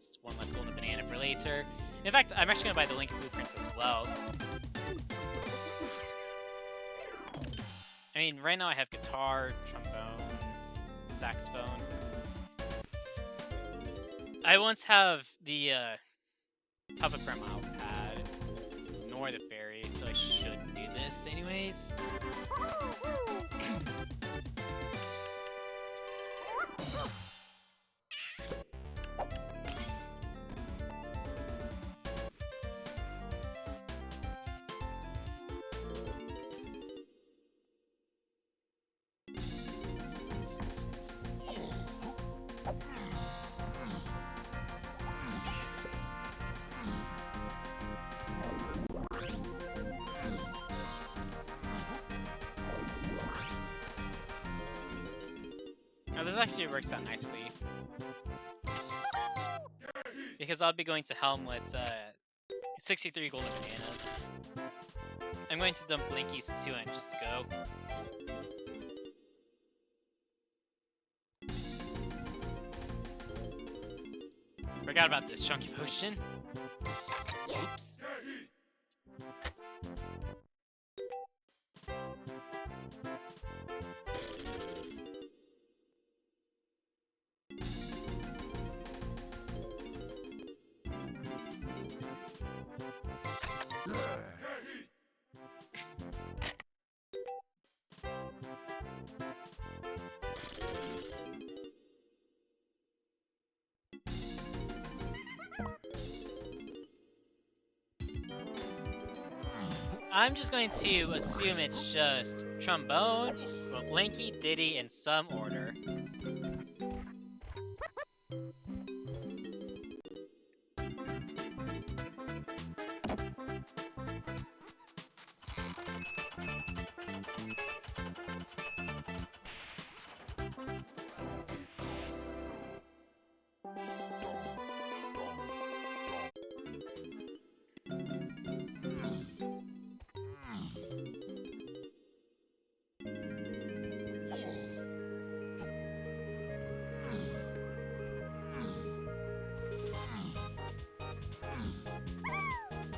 It's one less golden banana for later. In fact, I'm actually gonna buy the Link blueprints as well. I mean, right now I have guitar, trombone, saxophone. I once have the top of Grandma pad, nor the fairy, so I should do this anyways. this actually works out nicely. Because I'll be going to Helm with 63 golden bananas. I'm going to dump Blinky's too and just go. Forgot about this chunky potion. Oops. I'm just going to assume it's just Trombone, Lanky, Diddy, in some order.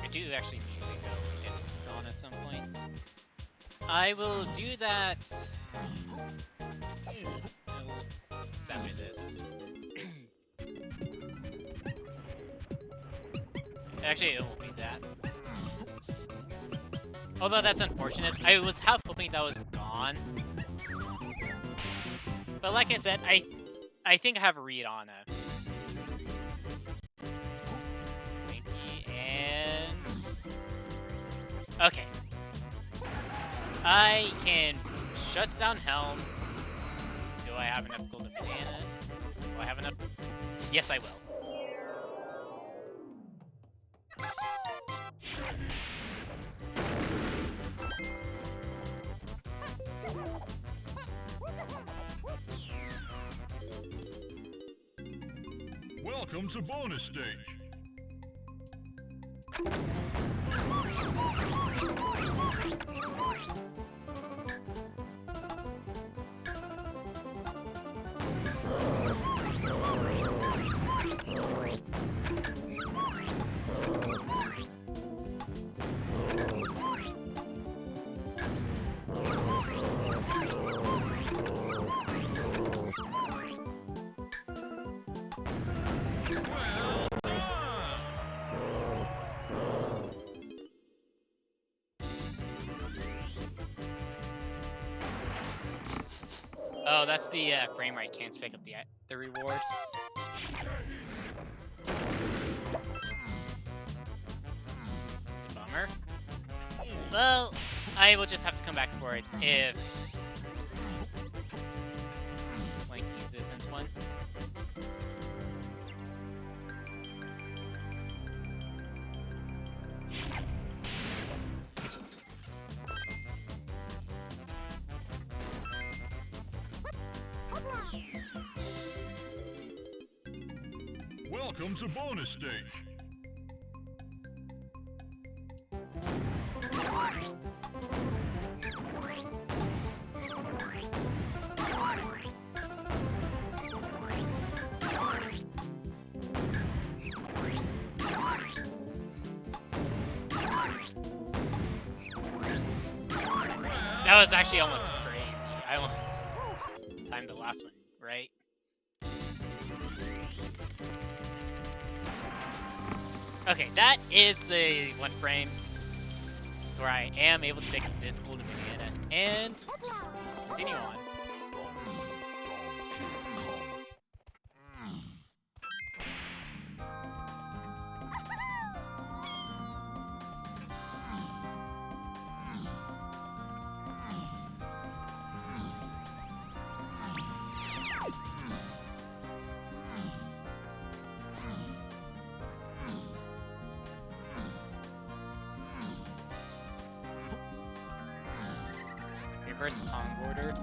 I do actually need to go and get this gone at some point. I will do that. After this. Actually, it won't be that. Although that's unfortunate. I was half hoping that was gone. But like I said, I think I have a read on it. And okay. I can shut down Helm. Do I have enough golden banana? Do I have enough? Yes, I will. Welcome to bonus stage. Oh, that's the frame rate can't pick up the reward. It's a bummer. Well, I will just have to come back for it if Lanky's isn't one. Welcome to bonus stage. That was actually almost crazy. I almost timed the last one, right? Okay, that is the one frame where I am able to pick up this golden banana and continue on. Reverse Kong border.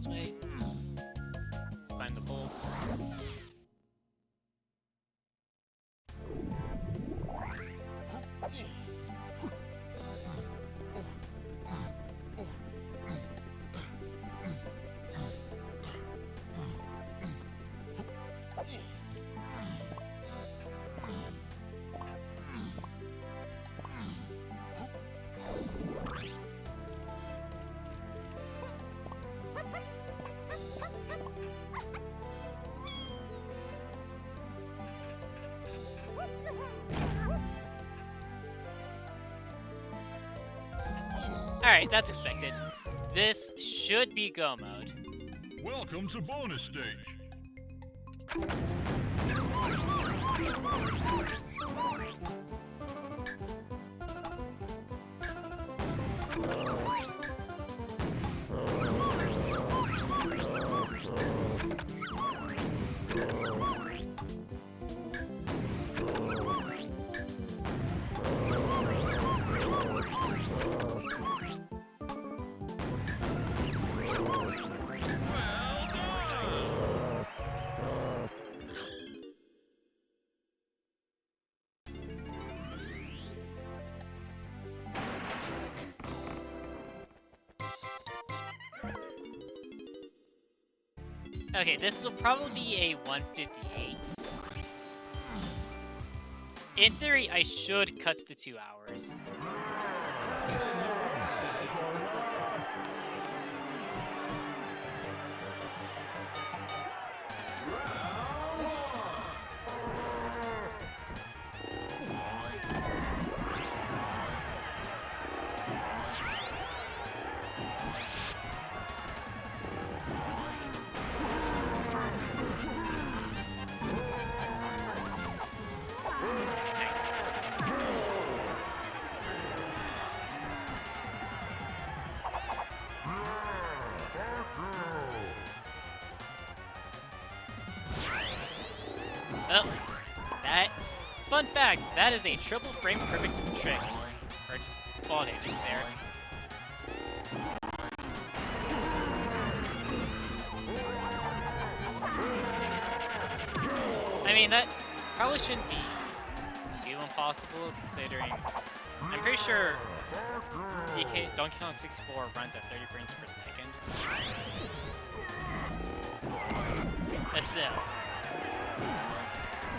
this way. Climb the pole. Alright, that's expected. This should be go mode. Welcome to bonus stage. Okay, this will probably be a 158. In theory, I should cut to 2 hours. Well, that... Fun fact, that is a triple frame perfect trick. Or just ball hazers there. I mean, that probably shouldn't be too impossible, considering... I'm pretty sure Donkey Kong 64 runs at 30 frames per second. That's it.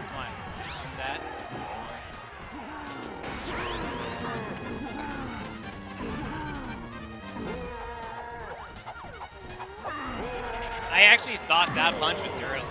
Come on, that. I actually thought that punch was early.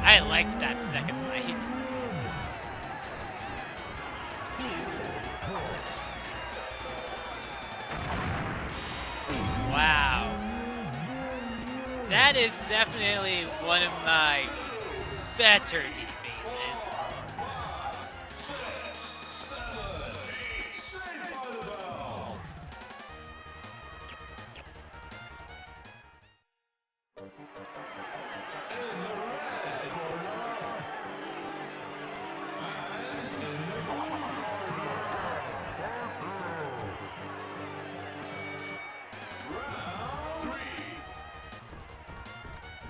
I liked that second fight. Wow. That is definitely one of my better defaces.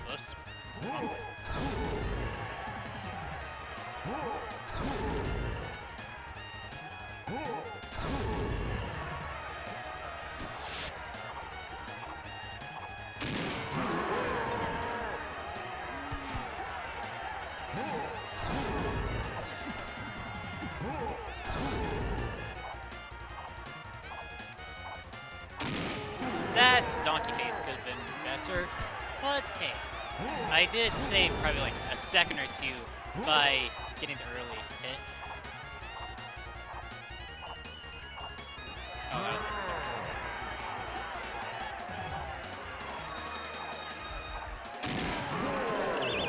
Close. I did save probably like a second or two by getting the early hit. Oh, that was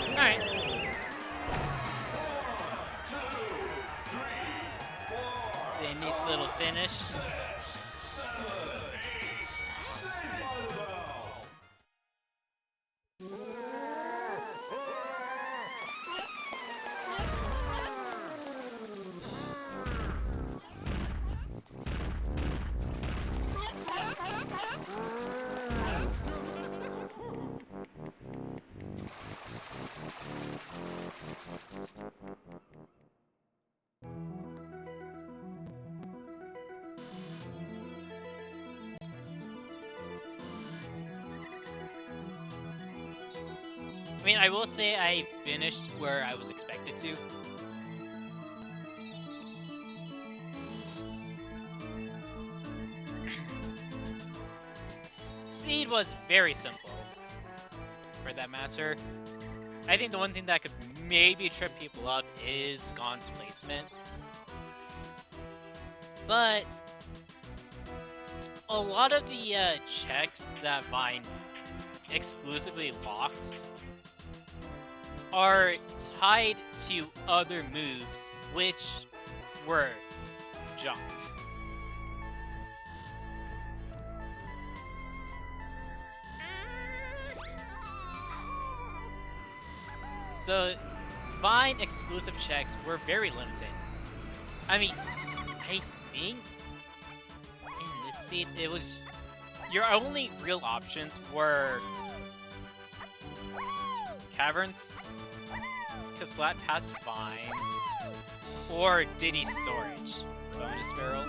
alright. So it needs a little finish. I mean, I will say I finished where I was expected to. Seed was very simple, for that matter. I think the one thing that could maybe trip people up is Gon's placement. But a lot of the checks that Vine exclusively locks are tied to other moves, which were jumped. So, Vine exclusive checks were very limited. I mean, I think in this seed, it was your only real options were caverns, because Flat passed vines, or Diddy storage, bonus barrel.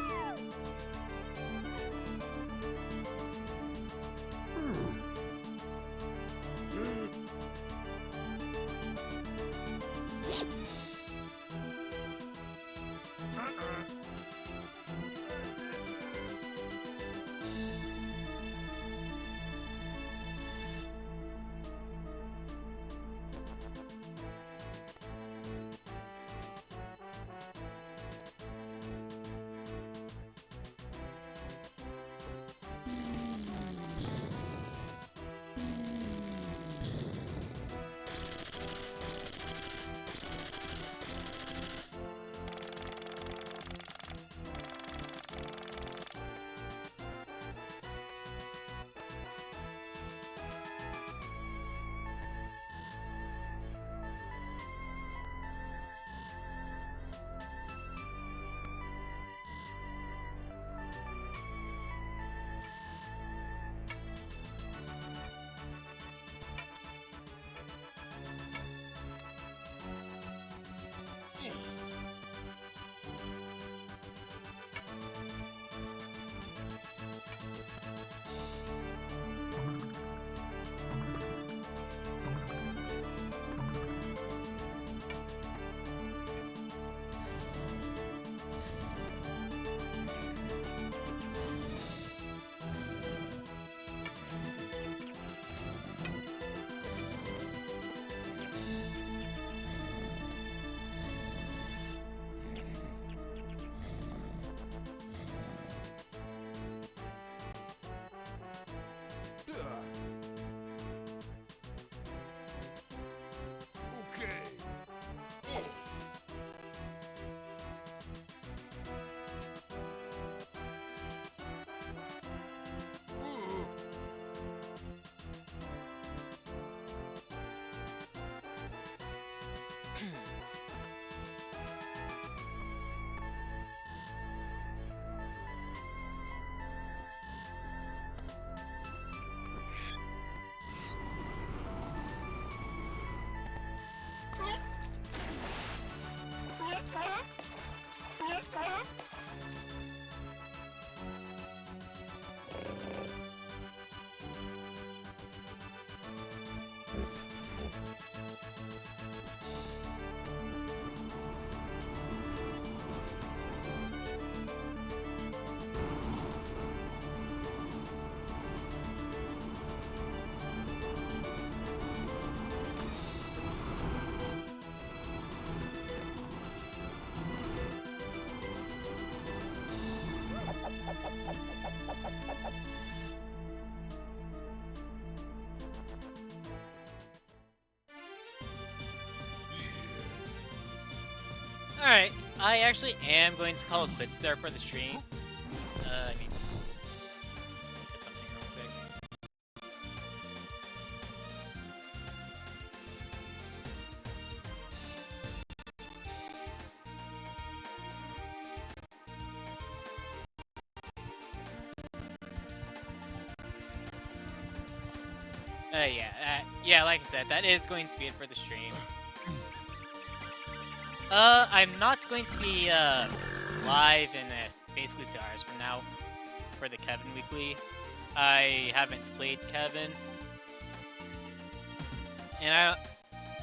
Alright, I actually am going to call it quits there for the stream. I mean, get something real quick. Yeah, like I said, that is going to be it for the stream. I'm not going to be, live in, basically 2 hours from now for the Kevin Weekly. I haven't played Kevin. And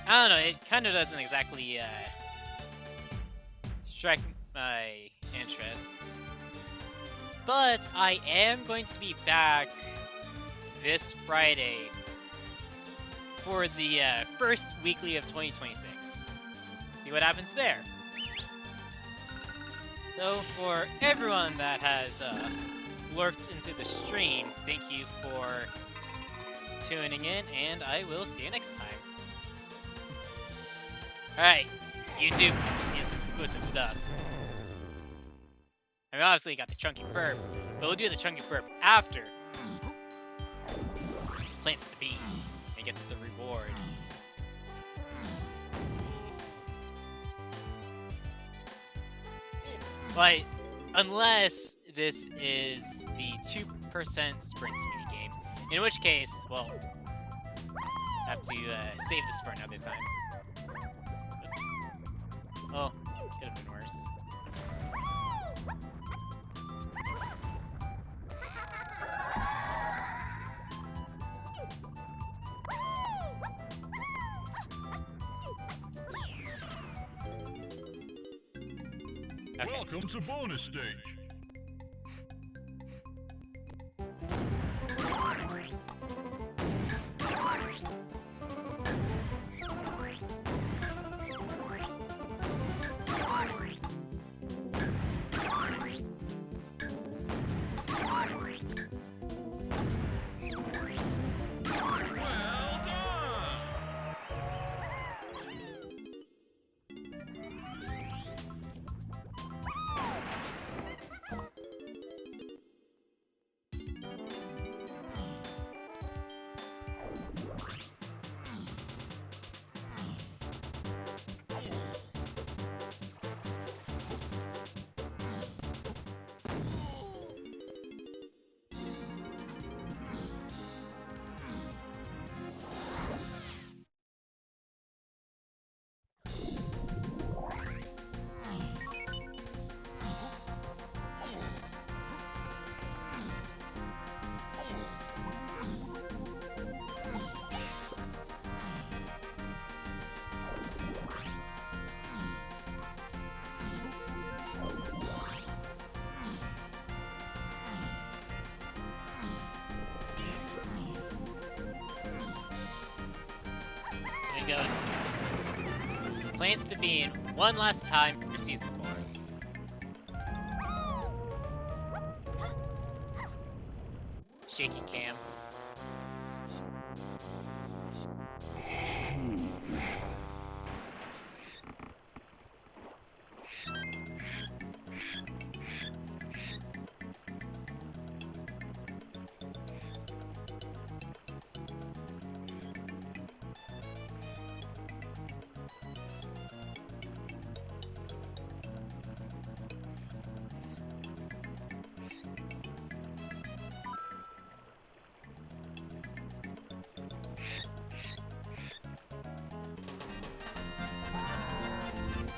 I don't know, it kind of doesn't exactly, strike my interest. But I am going to be back this Friday for the first weekly of 2026. See what happens there. So for everyone that has lurked into the stream, thank you for tuning in, and I will see you next time. Alright, YouTube, and some exclusive stuff. I mean, obviously got the chunky burp, but we'll do the chunky burp after plants the bean and gets the reward. But unless this is the 2% sprints minigame, in which case, well, have to save this for another time. Oops. Oh, could have been worse. Okay. Welcome to bonus stage. Go. Plants the bean one last time for season 4. Shaky cam.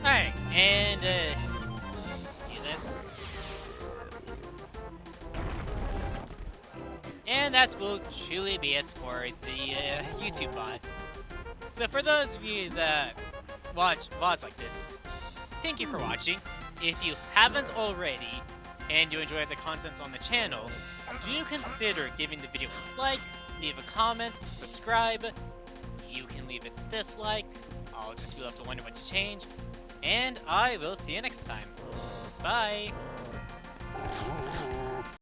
Alright, and do this. And that will truly be it for the YouTube bot. So for those of you that watch VODs like this, thank you for watching. If you haven't already, and you enjoy the content on the channel, do consider giving the video a like, leave a comment, subscribe. You can leave a dislike. I'll just be left to wonder what to change. And I will see you next time. Bye!